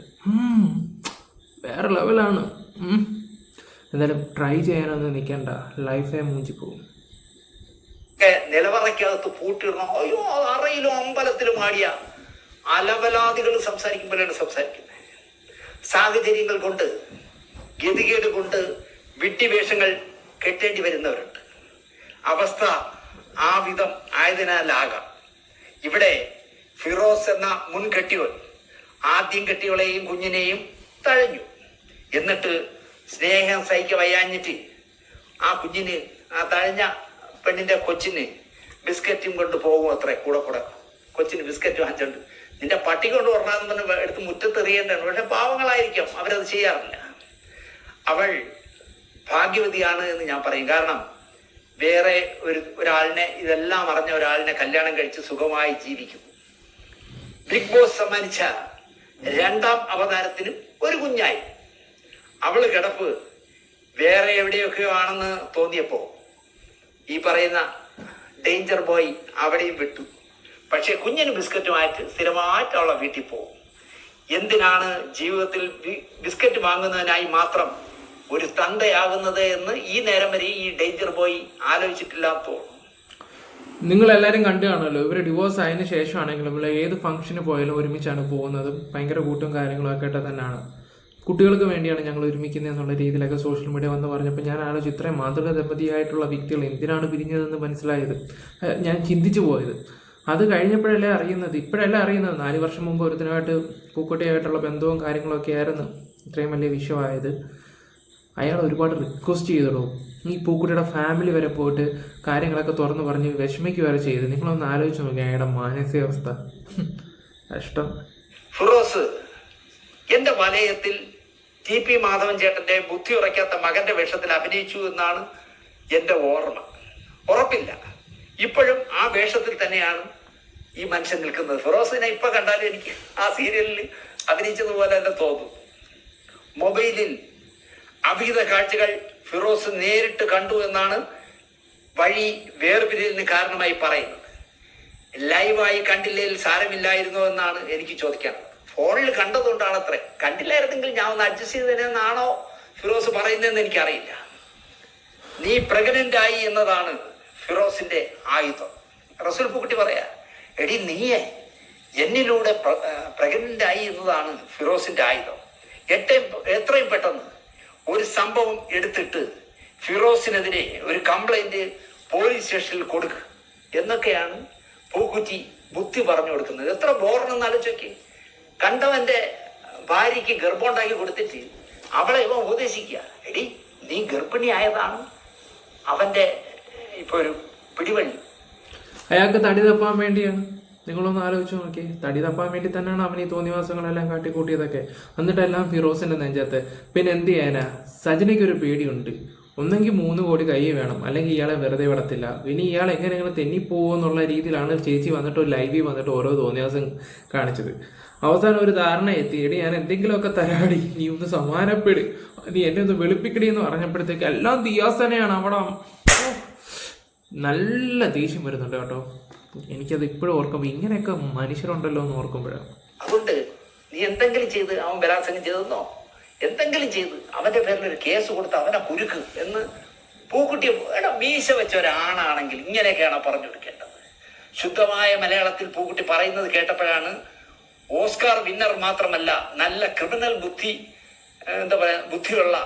വേറെ ലെവലാണ്. എന്തായാലും ട്രൈ ചെയ്യാനൊന്നും നിൽക്കണ്ട, ലൈഫേ മൂഞ്ചി പോകും. നിലവറയ്ക്കകത്ത് പൂട്ടിയിടണം. അയ്യോ, അറയിലും അമ്പലത്തിലും ആടിയ അലവലാദികൾ സംസാരിക്കുമ്പോഴാണ് സംസാരിക്കുന്നത്. സാഹചര്യങ്ങൾ കൊണ്ട്, ഗതികേട് കൊണ്ട് വിഡ്ഢിവേഷങ്ങൾ കെട്ടേണ്ടി വരുന്നവരുണ്ട്. അവസ്ഥ ആ വിധം ആയതിനാലാകാം ഇവിടെ ഫിറോസ് എന്ന മുൻ കെട്ടിയോൻ ആദ്യം കെട്ടിയോളെയും കുഞ്ഞിനെയും തഴഞ്ഞു. എന്നിട്ട് സ്നേഹം സഹിക്ക വയ്യാഞ്ഞിട്ട് ആ കുഞ്ഞിന്, ആ തഴഞ്ഞ പെണ്ണിന്റെ കൊച്ചിന് ബിസ്ക്കറ്റും കൊണ്ട് പോകും അത്രേ. കൂടെ കൊച്ചിന് ബിസ്ക്കറ്റ് വാങ്ങിച്ചുണ്ട്. നിന്റെ പട്ടി കൊണ്ട് പറഞ്ഞാന്ന് പറഞ്ഞ് എടുത്ത് മുറ്റത്തെറിയേണ്ടതാണ്. പക്ഷെ പാവങ്ങളായിരിക്കും, അവരത് ചെയ്യാറില്ല. അവൾ ഭാഗ്യവതിയാണ് എന്ന് ഞാൻ പറയും. കാരണം വേറെ ഒരാളിനെ, ഇതെല്ലാം അറിഞ്ഞ ഒരാളിനെ കല്യാണം കഴിച്ച് സുഖമായി ജീവിക്കും. ബിഗ് ബോസ് സമ്മാനിച്ച 2ാം അവതാരത്തിനും ഒരു കുഞ്ഞായി. അവള് കിടപ്പ് വേറെ എവിടെയൊക്കെയോ ആണെന്ന് തോന്നിയപ്പോ ഈ പറയുന്ന ഡേഞ്ചർ ബോയ് അവിടെയും വിട്ടു. പക്ഷെ കുഞ്ഞിന് ബിസ്ക്കറ്റുമായിട്ട് സ്ഥിരമായിട്ട് അവളെ വീട്ടിൽ പോകും. എന്തിനാണ് ജീവിതത്തിൽ ബിസ്ക്കറ്റ് വാങ്ങുന്നതിനായി മാത്രം ഒരു തന്തയാകുന്നത് എന്ന് ഈ നേരം വരെ ഈ ഡേഞ്ചർ ബോയ് ആലോചിച്ചിട്ടില്ലാത്തോ. നിങ്ങളെല്ലാവരും കണ്ടു കാണുമല്ലോ, ഇവർ ഡിവോഴ്സ് ആയതിനു ശേഷമാണെങ്കിലും ഏത് ഫംഗ്ഷന് പോയാലും ഒരുമിച്ചാണ് പോകുന്നതും. ഭയങ്കര കൂട്ടും കാര്യങ്ങളൊക്കെ ആയിട്ട് തന്നെയാണ്. കുട്ടികൾക്ക് വേണ്ടിയാണ് ഞങ്ങൾ ഒരുമിക്കുന്നത് എന്നുള്ള രീതിയിലൊക്കെ സോഷ്യൽ മീഡിയ വന്ന് പറഞ്ഞപ്പോൾ ഞാൻ ആലോചിച്ചു, ഇത്രയും മാതൃക ദമ്പതിയായിട്ടുള്ള വ്യക്തികൾ എന്തിനാണ് പിരിഞ്ഞതെന്ന് മനസ്സിലായത്. ഞാൻ ചിന്തിച്ചു പോയത് അത് കഴിഞ്ഞപ്പോഴല്ലേ അറിയുന്നത്. ഇപ്പോഴല്ലേ അറിയുന്നത് 4 വർഷം മുമ്പ് ഒരുത്തനുമായിട്ട് പൂക്കുട്ടിയായിട്ടുള്ള ബന്ധവും കാര്യങ്ങളൊക്കെ ആയിരുന്നു ഇത്രയും വലിയ വിഷയമായത്. അയാൾ ഒരുപാട് റിക്വസ്റ്റ് ചെയ്തിടും. ഈ പൂക്കുട്ടിയുടെ ഫാമിലി വരെ പോയിട്ട് കാര്യങ്ങളൊക്കെ തുറന്നു പറഞ്ഞ് വിഷമിക്കുക വരെ ചെയ്ത്. നിങ്ങളൊന്ന് ആലോചിച്ച് നോക്കി അയാളുടെ മാനസികാവസ്ഥ. കഷ്ടം. ഫിറോസ് എന്റെ വലയത്തിൽ TP മാധവൻ ചേട്ടന്റെ ബുദ്ധി ഉറയ്ക്കാത്ത മകന്റെ വേഷത്തിൽ അഭിനയിച്ചു എന്നാണ് എന്റെ ഓർമ്മ. ഉറപ്പില്ല, ഇപ്പോഴും ആ വേഷത്തിൽ തന്നെയാണ് ഈ മനുഷ്യൻ നിൽക്കുന്നത്. ഫിറോസിനെ ഇപ്പൊ കണ്ടാലും എനിക്ക് ആ സീരിയലിൽ അഭിനയിച്ചതുപോലെ തന്നെ തോന്നും. മൊബൈലിൽ അഭിഹിത കാഴ്ചകൾ ഫിറോസ് നേരിട്ട് കണ്ടു എന്നാണ് വഴി വേർപിരിയലിന് കാരണമായി പറയുന്നത്. ലൈവായി കണ്ടില്ലെങ്കിൽ സാരമില്ലായിരുന്നോ എന്നാണ് എനിക്ക് ചോദിക്കാനുള്ളത്. ഫോണിൽ കണ്ടതുകൊണ്ടാണ് അത്രേ. കണ്ടില്ലായിരുന്നെങ്കിൽ ഞാൻ ഒന്ന് അഡ്ജസ്റ്റ് ചെയ്തതിനാണോ ഫിറോസ് പറയുന്നതെന്ന് എനിക്കറിയില്ല. നീ പ്രഗ്നന്റ് ആയി എന്നതാണ് ഫിറോസിന്റെ ആയുധം. റസൂൽ പൂക്കുട്ടി പറയാ, എടി നീയെ എന്നിലൂടെ പ്രഗ്നന്റ് ആയി എന്നതാണ് ഫിറോസിന്റെ ആയുധം. എത്രയും പെട്ടെന്ന് ഒരു സംഭവം എടുത്തിട്ട് ഫിറോസിനെതിരെ ഒരു കംപ്ലൈന്റ് പോലീസ് സ്റ്റേഷനിൽ കൊടുക്കുക എന്നൊക്കെയാണ് പൂക്കുറ്റി ബുദ്ധി പറഞ്ഞു കൊടുക്കുന്നത്. എത്ര ബോറണെന്ന് ആലോചിക്ക്. കണ്ടവന്റെ ഭാര്യയ്ക്ക് ഗർഭമുണ്ടാക്കി കൊടുത്തിട്ട് അവളെ ഇവ ഉപദേശിക്കുക, എടി നീ ഗർഭിണി ആയതാണ് അവന്റെ ഇപ്പൊ ഒരു പിടിവള്ളി. അയാൾക്ക് തടി തപ്പാൻ വേണ്ടിയാണ്. നിങ്ങളൊന്ന് ആലോചിച്ച് നോക്കി. തടി തപ്പാൻ വേണ്ടി തന്നെയാണ് അവൻ ഈ തോന്നിവാസങ്ങളെല്ലാം കാട്ടിക്കൂട്ടിയതൊക്കെ. എന്നിട്ടെല്ലാം ഫിറോസിന്റെ നെഞ്ചത്ത്. പിന്നെ എന്ത് ചെയ്യാനാ, സജനയ്ക്കൊരു പേടിയുണ്ട്. ഒന്നെങ്കിൽ 3 കോടി കൈ വേണം, അല്ലെങ്കിൽ ഇയാളെ വെറുതെ വിടത്തില്ല. ഇനി ഇയാൾ എങ്ങനെയെങ്കിലും തെന്നിപ്പോവെന്നുള്ള രീതിയിലാണ് ചേച്ചി വന്നിട്ട് ഒരു ലൈവിൽ വന്നിട്ട് ഓരോ തോന്നിവാസം കാണിച്ചത്. അവസാനം ഒരു ധാരണ എത്തി, എടി ഞാൻ എന്തെങ്കിലുമൊക്കെ തരാടി, നീ ഒന്ന് സമാനപ്പെട്, നീ എന്നെ ഒന്ന് വെളുപ്പിക്കടി എന്ന് പറഞ്ഞപ്പോഴത്തേക്ക് എല്ലാം ദിയാസനെയാണ് അവിടെ. നല്ല ദേഷ്യം വരുന്നുണ്ട് കേട്ടോ. എനിക്കത് ഇപ്പോഴും ഓർക്കുമ്പോൾ ഇങ്ങനെയൊക്കെ മനുഷ്യരുണ്ടല്ലോ എന്ന് ഓർക്കുമ്പോഴാണ്. അതുകൊണ്ട് നീ എന്തെങ്കിലും ചെയ്ത് അവൻ ബലാത്സംഗം ചെയ്തെന്നോ എന്തെങ്കിലും ചെയ്ത് അവന്റെ പേരിൽ ഒരു കേസ് കൊടുത്ത് അവനെ കുരുക്ക് എന്ന് പൂക്കുട്ടിയെ മീശ വെച്ച ഒരാണാണെങ്കിൽ ഇങ്ങനെയൊക്കെയാണ് പറഞ്ഞു കൊടുക്കേണ്ടത്. ശുദ്ധമായ മലയാളത്തിൽ പൂക്കുട്ടി പറയുന്നത് കേട്ടപ്പോഴാണ് ഓസ്കാർ വിന്നർ മാത്രമല്ല, നല്ല ക്രിമിനൽ ബുദ്ധി, എന്താ പറയാ, ബുദ്ധിയുള്ള,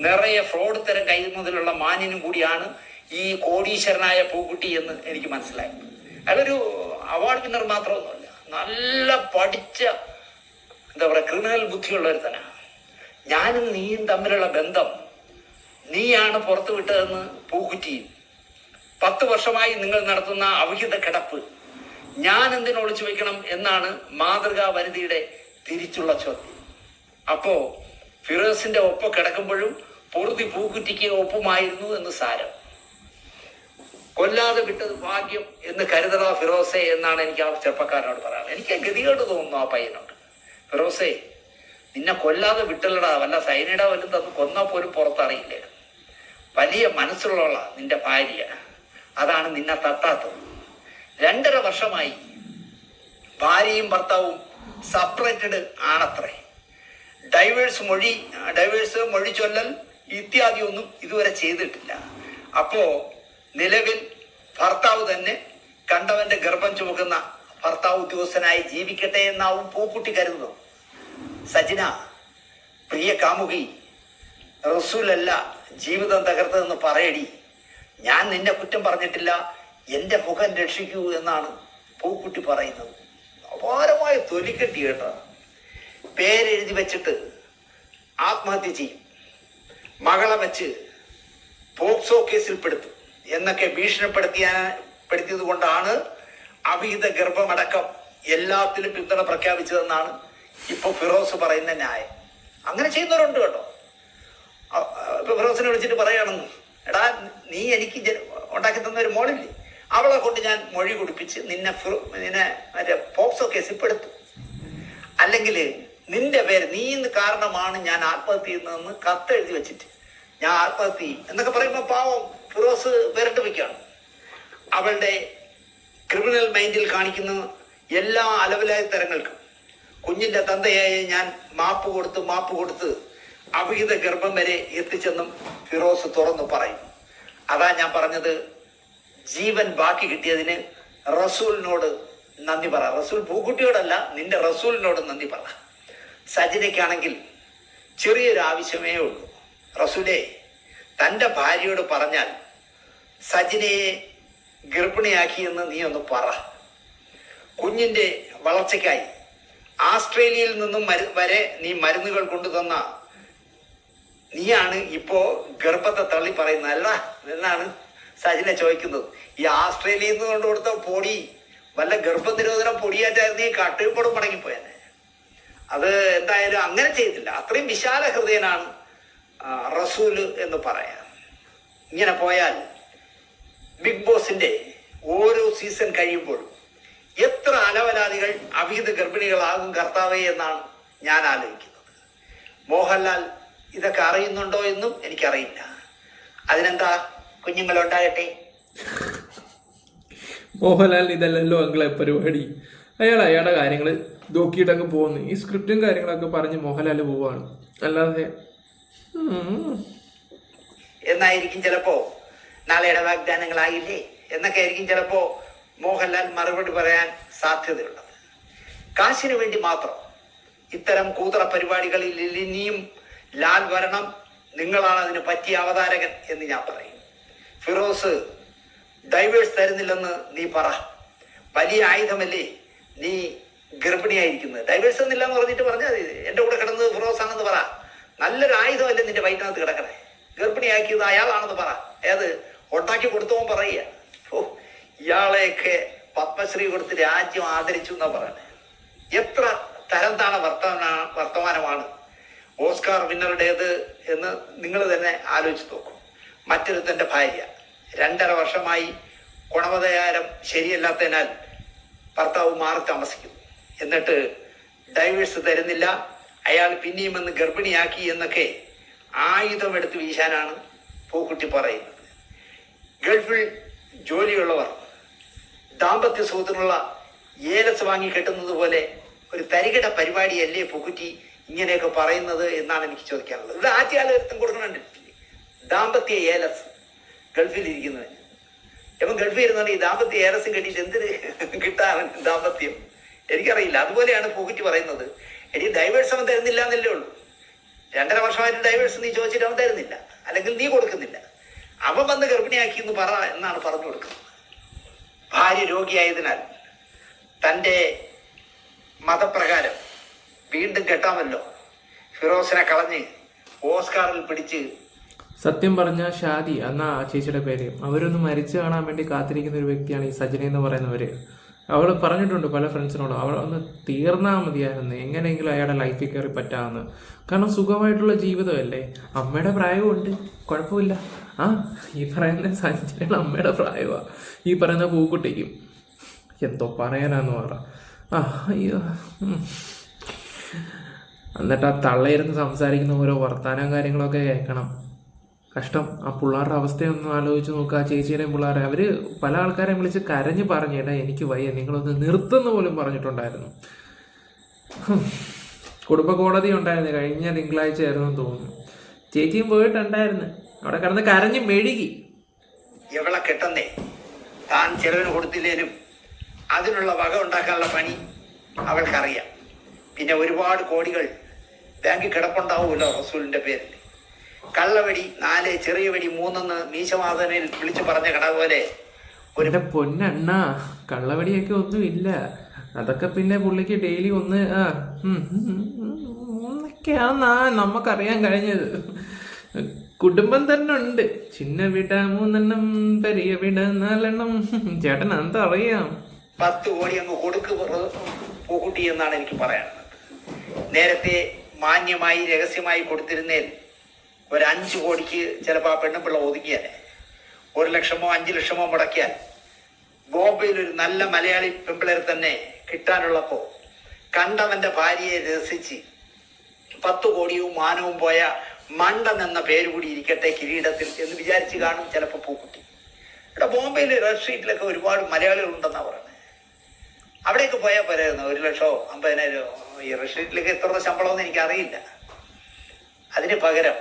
നിറയെ ഫ്രോഡ് തരം കഴിയുന്നതിലുള്ള മാന്യനും കൂടിയാണ് ഈ കോടീശ്വരനായ പൂക്കുട്ടി എന്ന് എനിക്ക് മനസ്സിലായി. അയാളൊരു അവാർഡ് വിന്നർ മാത്രമൊന്നുമല്ല, നല്ല പഠിച്ച, എന്താ പറയാ, ക്രിമിനൽ ബുദ്ധിയുള്ള ഒരുത്തനാ. ഞാനും നീയും തമ്മിലുള്ള ബന്ധം നീയാണ് പുറത്തു വിട്ടതെന്ന് പൂക്കുറ്റിയും 10 വർഷമായി നിങ്ങൾ നടത്തുന്ന അവിഹിത കിടപ്പ് ഞാൻ എന്തിനു ഒളിച്ചു വെക്കണം എന്നാണ് മാതൃകാ വനിതയുടെ തിരിച്ചുള്ള ചോദ്യം. അപ്പോ ഫിറോസിന്റെ ഒപ്പം കിടക്കുമ്പോഴും പൊറുതി പൂക്കുറ്റിക്ക് ഒപ്പമായിരുന്നു എന്ന് സാരം. കൊല്ലാതെ വിട്ടത് ഭാഗ്യം എന്ന് കരുതറ ഫിറോസെ എന്നാണ് എനിക്ക് ആ ചെറുപ്പക്കാരനോട് പറയാറ്. എനിക്ക് ഗതികേട് തോന്നുന്നു ആ പയ്യനോട്. ഫിറോസെ, നിന്നെ കൊല്ലാതെ വിട്ടല്ലടാ, വല്ല സൈനയുടെ വല്ലതും തന്ന് കൊന്നാൽ പോലും പുറത്തറിയില്ലേ. വലിയ മനസ്സുള്ള നിന്റെ ഭാര്യ, അതാണ് നിന്നെ തട്ടാത്തത്. 2.5 വർഷമായി ഭാര്യയും ഭർത്താവും സെപ്പറേറ്റഡ് ആണത്രേ. ഡൈവേഴ്സ് മൊഴി ചൊല്ലൽ ഇത്യാദി ഒന്നും ഇതുവരെ ചെയ്തിട്ടില്ല. അപ്പോ നിലവിൽ ഭർത്താവ് തന്നെ കണ്ടവന്റെ ഗർഭം ചുമക്കുന്ന ഭർത്താവ് ഉദ്യോഗസ്ഥനായി ജീവിക്കട്ടെ എന്നാവും പൂക്കുട്ടി കരുതുന്നത്. സജിന, പ്രിയ കാമുകി, റസൂലല്ല ജീവിതം തകർത്തതെന്ന് പറയടി. ഞാൻ നിന്നെ കുറ്റം പറഞ്ഞിട്ടില്ല, എന്റെ മുഖം രക്ഷിക്കൂ എന്നാണ് പൂക്കുട്ടി പറയുന്നത്. അപാരമായ തൊലിക്കെട്ടി കേട്ടോ. പേരെഴുതി വെച്ചിട്ട് ആത്മഹത്യ ചെയ്യും, മകളെ വെച്ച് പോക്സോ കേസിൽ പെടുത്തും എന്നൊക്കെ ഭീഷണിപ്പെടുത്തിയത് കൊണ്ടാണ് അവിഹിത ഗർഭമടക്കം എല്ലാത്തിലും പിന്തുണ പ്രഖ്യാപിച്ചതെന്നാണ് ഇപ്പൊ ഫിറോസ് പറയുന്ന ന്യായം. അങ്ങനെ ചെയ്യുന്നവരുണ്ട് കേട്ടോ. ഇപ്പൊ ഫിറോസിനെ വിളിച്ചിട്ട് പറയുകയാണെന്ന്, എടാ നീ എനിക്ക് ഉണ്ടാക്കി തന്ന ഒരു മോളില്ലേ, അവളെ കൊണ്ട് ഞാൻ മൊഴി കുടിപ്പിച്ച് നിന്നെ മറ്റേ പോക്സോ കേസിൽ പെടുത്തും. അല്ലെങ്കിൽ നിന്റെ പേര് നീ കാരണമാണ് ഞാൻ ആത്മഹത്യ ചെയ്യുന്നതെന്ന് കത്തെഴുതി വെച്ചിട്ട് ഞാൻ ആത്മഹത്യ എന്നൊക്കെ പറയുമ്പോൾ പാവം ഫിറോസ് വിരട്ട് വയ്ക്കുകയാണ്. അവളുടെ ക്രിമിനൽ മൈൻഡിൽ കാണിക്കുന്ന എല്ലാ അലവലായ തരങ്ങൾക്കും കുഞ്ഞിന്റെ തന്തയായ ഞാൻ മാപ്പ് കൊടുത്ത് അവിഹിത ഗർഭം വരെ എത്തിച്ചെന്നും ഫിറോസ് തുറന്നു പറയും. അതാ ഞാൻ പറഞ്ഞത്, ജീവൻ ബാക്കി കിട്ടിയതിന് റസൂലിനോട് നന്ദി പറ. റസൂൽ പൂക്കുട്ടിയോടല്ല, നിന്റെ റസൂലിനോട് നന്ദി പറ. സജിനയ്ക്കാണെങ്കിൽ ചെറിയൊരു ആവശ്യമേ ഉള്ളൂ. റസൂലെ, തൻ്റെ ഭാര്യയോട് പറഞ്ഞാൽ സജിനയെ ഗർഭിണിയാക്കിയെന്ന് നീ ഒന്ന് പറ. കുഞ്ഞിന്റെ വളർച്ചയ്ക്കായി ആസ്ട്രേലിയയിൽ നിന്നും വരെ നീ മരുന്നുകൾ കൊണ്ടുതന്ന നീയാണ് ഇപ്പോ ഗർഭത്തെ തള്ളി പറയുന്നത് അല്ല എന്നാണ് സജിന ചോദിക്കുന്നത്. ഈ ആസ്ട്രേലിയയിൽ നിന്ന് കൊണ്ടു കൊടുത്ത പൊടി വല്ല ഗർഭനിരോധനം പൊടിയാറ്റായിരുന്നു ഈ കട്ടുപടം മടങ്ങിപ്പോയാനെ. അത് എന്തായാലും അങ്ങനെ ചെയ്തില്ല. അത്രയും വിശാല ഹൃദയനാണ് റസൂല് എന്ന് പറയാം. ഇങ്ങനെ പോയാൽ ബിഗ് ബോസിന്റെ ഓരോ സീസൺ കഴിയുമ്പോഴും എത്ര അലവലാദികൾ അവിഹിത ഗർഭിണികളാകും കർത്താവേ എന്നാണ് ഞാൻ ആലോചിക്കുന്നത്. മോഹൻലാൽ ഇതൊക്കെ അറിയുന്നുണ്ടോ എന്നും എനിക്കറിയില്ല. അതിനെന്താ, കുഞ്ഞുങ്ങളുണ്ടാകട്ടെ. മോഹൻലാൽ ഇതല്ലല്ലോ അങ്ങളെ പരിപാടി. അയാളുടെ കാര്യങ്ങൾ നോക്കിയിട്ടങ്ങ് പോകുന്നു. ഈ സ്ക്രിപ്റ്റും കാര്യങ്ങളൊക്കെ പറഞ്ഞ് മോഹൻലാൽ പോവാണ്, അല്ലാതെ എന്നായിരിക്കും ചിലപ്പോ നാളെയുടെ വാഗ്ദാനങ്ങളായില്ലേ എന്നൊക്കെ ആയിരിക്കും ചിലപ്പോ മോഹൻലാൽ മറുപടി പറയാൻ സാധ്യതയുള്ളത്. കാശിനു വേണ്ടി മാത്രം ഇത്തരം കൂതറ പരിപാടികളിൽ ഇനിയും ലാൽ വരണം, നിങ്ങളാണ് അതിന് പറ്റിയ അവതാരകൻ എന്ന് ഞാൻ പറയും. ഫിറോസ് ഡൈവേഴ്സ് തരുന്നില്ലെന്ന് നീ പറ. വലിയ ആയുധമല്ലേ നീ ഗർഭിണിയായിരിക്കുന്നത്. ഡൈവേഴ്സ് എന്നില്ല എന്ന് പറഞ്ഞിട്ട് പറഞ്ഞാൽ എന്റെ കൂടെ കിടന്നത് ഫിറോസ് ആണെന്ന് പറ. നല്ലൊരു ആയുധമല്ലേ നിന്റെ വയറ്റിനകത്ത് കിടക്കണേ. ഗർഭിണിയാക്കിയത് അയാളാണെന്ന് പറ. ഏത് ഉണ്ടാക്കി കൊടുത്തവൻ പറയുക. ഓ, ഇയാളെയൊക്കെ പത്മശ്രീ കൊടുത്ത് രാജ്യം ആദരിച്ചു എന്നാ പറയണേ. എത്ര തരം താണ വർത്തമാനമാണ് ഓസ്കാർ വിന്നറുടേത് എന്ന് നിങ്ങൾ തന്നെ ആലോചിച്ച് നോക്കും. മറ്റൊരുത്തന്റെ ഭാര്യ 2.5 വർഷമായി ഗുണവതാരം ശരിയല്ലാത്തതിനാൽ ഭർത്താവ് മാറി താമസിക്കുന്നു. എന്നിട്ട് ഡൈവേഴ്സ് തരുന്നില്ല, അയാൾ പിന്നെയും എന്ന് ഗർഭിണിയാക്കി എന്നൊക്കെ ആയുധം എടുത്ത് വീശാനാണ് പൂക്കുട്ടി പറയുന്നത്. ഗൾഫിൽ ജോലിയുള്ളവർ ദാമ്പത്യ സുഖത്തിനുള്ള ഏലസ് വാങ്ങി കെട്ടുന്നത് പോലെ ഒരു തരികിട പരിപാടിയല്ലേ പൂക്കുറ്റി ഇങ്ങനെയൊക്കെ പറയുന്നത് എന്നാണ് എനിക്ക് ചോദിക്കാനുള്ളത്. ഇവിടെ ആദ്യാലൊരുത്തം കൊടുക്കണണ്ടിട്ടില്ലേ ദാമ്പത്യ ഏലസ് ഗൾഫിലിരിക്കുന്നതിന്. ഇപ്പം ഗൾഫിൽ ഇരുന്നുകൊണ്ട് ഈ ദാമ്പത്യ ഏലസും കെട്ടിയിട്ട് എന്തിന് കിട്ടാൻ ദാമ്പത്യം എനിക്കറിയില്ല. അതുപോലെയാണ് പൂക്കുറ്റി പറയുന്നത്. എടി ഡൈവേഴ്സ് അവൻ തരുന്നില്ല എന്നല്ലേ ഉള്ളൂ. 2.5 വർഷമായിട്ട് ഡൈവേഴ്സ് നീ ചോദിച്ചിട്ട് അവൻ തരുന്നില്ല, അല്ലെങ്കിൽ നീ കൊടുക്കുന്നില്ല. അവൻ വന്ന് ഗർഭിണിയാക്കി എന്ന് പറ എന്നാണ് പറഞ്ഞു കൊടുക്കുന്നത്. ഭാര്യ രോഗിയായതിനാൽ തൻ്റെ മതപ്രകാരം വീണ്ടും കെട്ടാമല്ലോ. ഫിറോസിനെ കളഞ്ഞ് ഓസ്കാറിൽ പിടിച്ച്. സത്യം പറഞ്ഞ ഷാദി എന്നാ ചേച്ചിയുടെ പേര്, അവരൊന്ന് മരിച്ചു കാണാൻ വേണ്ടി കാത്തിരിക്കുന്ന ഒരു വ്യക്തിയാണ് ഈ സജന എന്ന് പറയുന്നവര്. അവൾ പറഞ്ഞിട്ടുണ്ട് പല ഫ്രണ്ട്സിനോടും, അവൾ ഒന്ന് തീർന്നാൽ മതിയായിരുന്നു, എങ്ങനെയെങ്കിലും അയാളുടെ ലൈഫിൽ കയറി പറ്റാമെന്ന്. കാരണം സുഖമായിട്ടുള്ള ജീവിതമല്ലേ, അമ്മയുടെ പ്രായമുണ്ട്, കുഴപ്പമില്ല. ഈ പറയുന്ന സഞ്ജനയുടെ അമ്മയുടെ പ്രായമാണ് ഈ പറയുന്ന പൂക്കുട്ടിക്കും. എന്തോ പറയാനാന്ന് പറ. അയ്യോ. എന്നിട്ട് ആ തള്ളയിരുന്ന് സംസാരിക്കുന്ന ഓരോ വർത്താനം കാര്യങ്ങളൊക്കെ കേൾക്കണം. കഷ്ടം. ആ പിള്ളേരുടെ അവസ്ഥയൊന്നും ആലോചിച്ച് നോക്കുക. ആ ചേച്ചിയുടെയും പിള്ളേരെ അവർ പല ആൾക്കാരെയും വിളിച്ച് കരഞ്ഞ് പറഞ്ഞേട്ടാ എനിക്ക് വയ്യ, നിങ്ങളൊന്ന് നിർത്തുന്ന പോലും പറഞ്ഞിട്ടുണ്ടായിരുന്നു. കുടുംബ കോടതി ഉണ്ടായിരുന്നു, കഴിഞ്ഞ തിങ്കളാഴ്ച ആയിരുന്നു തോന്നുന്നു. ചേച്ചിയും പോയിട്ടുണ്ടായിരുന്നു, അവിടെ കിടന്ന് കരഞ്ഞ് മെഴുകി. എവളെ കെട്ടുന്നേ താൻ ചെലവിന് കൊടുത്തില്ലേലും അതിനുള്ള വക ഉണ്ടാക്കാനുള്ള പണി അവൾക്കറിയാം. പിന്നെ ഒരുപാട് കോടികൾ ബാങ്കിൽ കിടപ്പുണ്ടാവുമല്ലോ റസൂലിന്റെ പേരിൽ. കള്ളവെടി 4, ചെറിയ വെടി 3 മീശമാധവനിൽ വിളിച്ചു പറഞ്ഞ കട പോലെ ഒരു പൊന്നണ്ണ കള്ളവടിയൊക്കെ ഒന്നും ഇല്ല. അതൊക്കെ പിന്നെ പുള്ളിക്ക് ഡെയിലി ഒന്ന് ഒന്നൊക്കെയാന്നാ നമുക്കറിയാൻ കഴിഞ്ഞത്. കുടുംബം തന്നെ ഉണ്ട്. ചിന്ന വീട 3 പെരിയ വീട 4. ചേട്ടൻ എന്താ അറിയാം. 10 കോടി അങ്ങ് കൊടുക്ക് പൂക്കുട്ടി എന്നാണ് എനിക്ക് പറയാനുള്ളത്. നേരത്തെ മാന്യമായി രഹസ്യമായി കൊടുത്തിരുന്നേൽ ഒരു 5 കോടിക്ക് ചിലപ്പോൾ ആ പെണ്ണുപിള്ള ഒതുക്കിയാൽ 1 ലക്ഷമോ 5 ലക്ഷമോ മുടക്കിയാൽ ബോംബെയിൽ ഒരു നല്ല മലയാളി പെമ്പിളരെ തന്നെ കിട്ടാനുള്ളപ്പോ കണ്ടവന്റെ ഭാര്യയെ രസിച്ച് 10 കോടിയും മാനവും പോയ മണ്ടൻ എന്ന പേര് കൂടി ഇരിക്കട്ടെ കിരീടത്തിൽ എന്ന് വിചാരിച്ച് കാണും ചിലപ്പോൾ പൂക്കുട്ടി. ഇവിടെ ബോംബെയിൽ റെഡ് സ്ട്രീറ്റിലൊക്കെ ഒരുപാട് മലയാളികൾ ഉണ്ടെന്നാണ് പറയുന്നത്. അവിടെയൊക്കെ പോയാൽ പോരായിരുന്നു 1 ലക്ഷമോ 50,000. ഈ റെഡ് സ്ട്രീറ്റിലൊക്കെ എത്ര ശമ്പളമെന്ന് എനിക്കറിയില്ല. അതിന് പകരം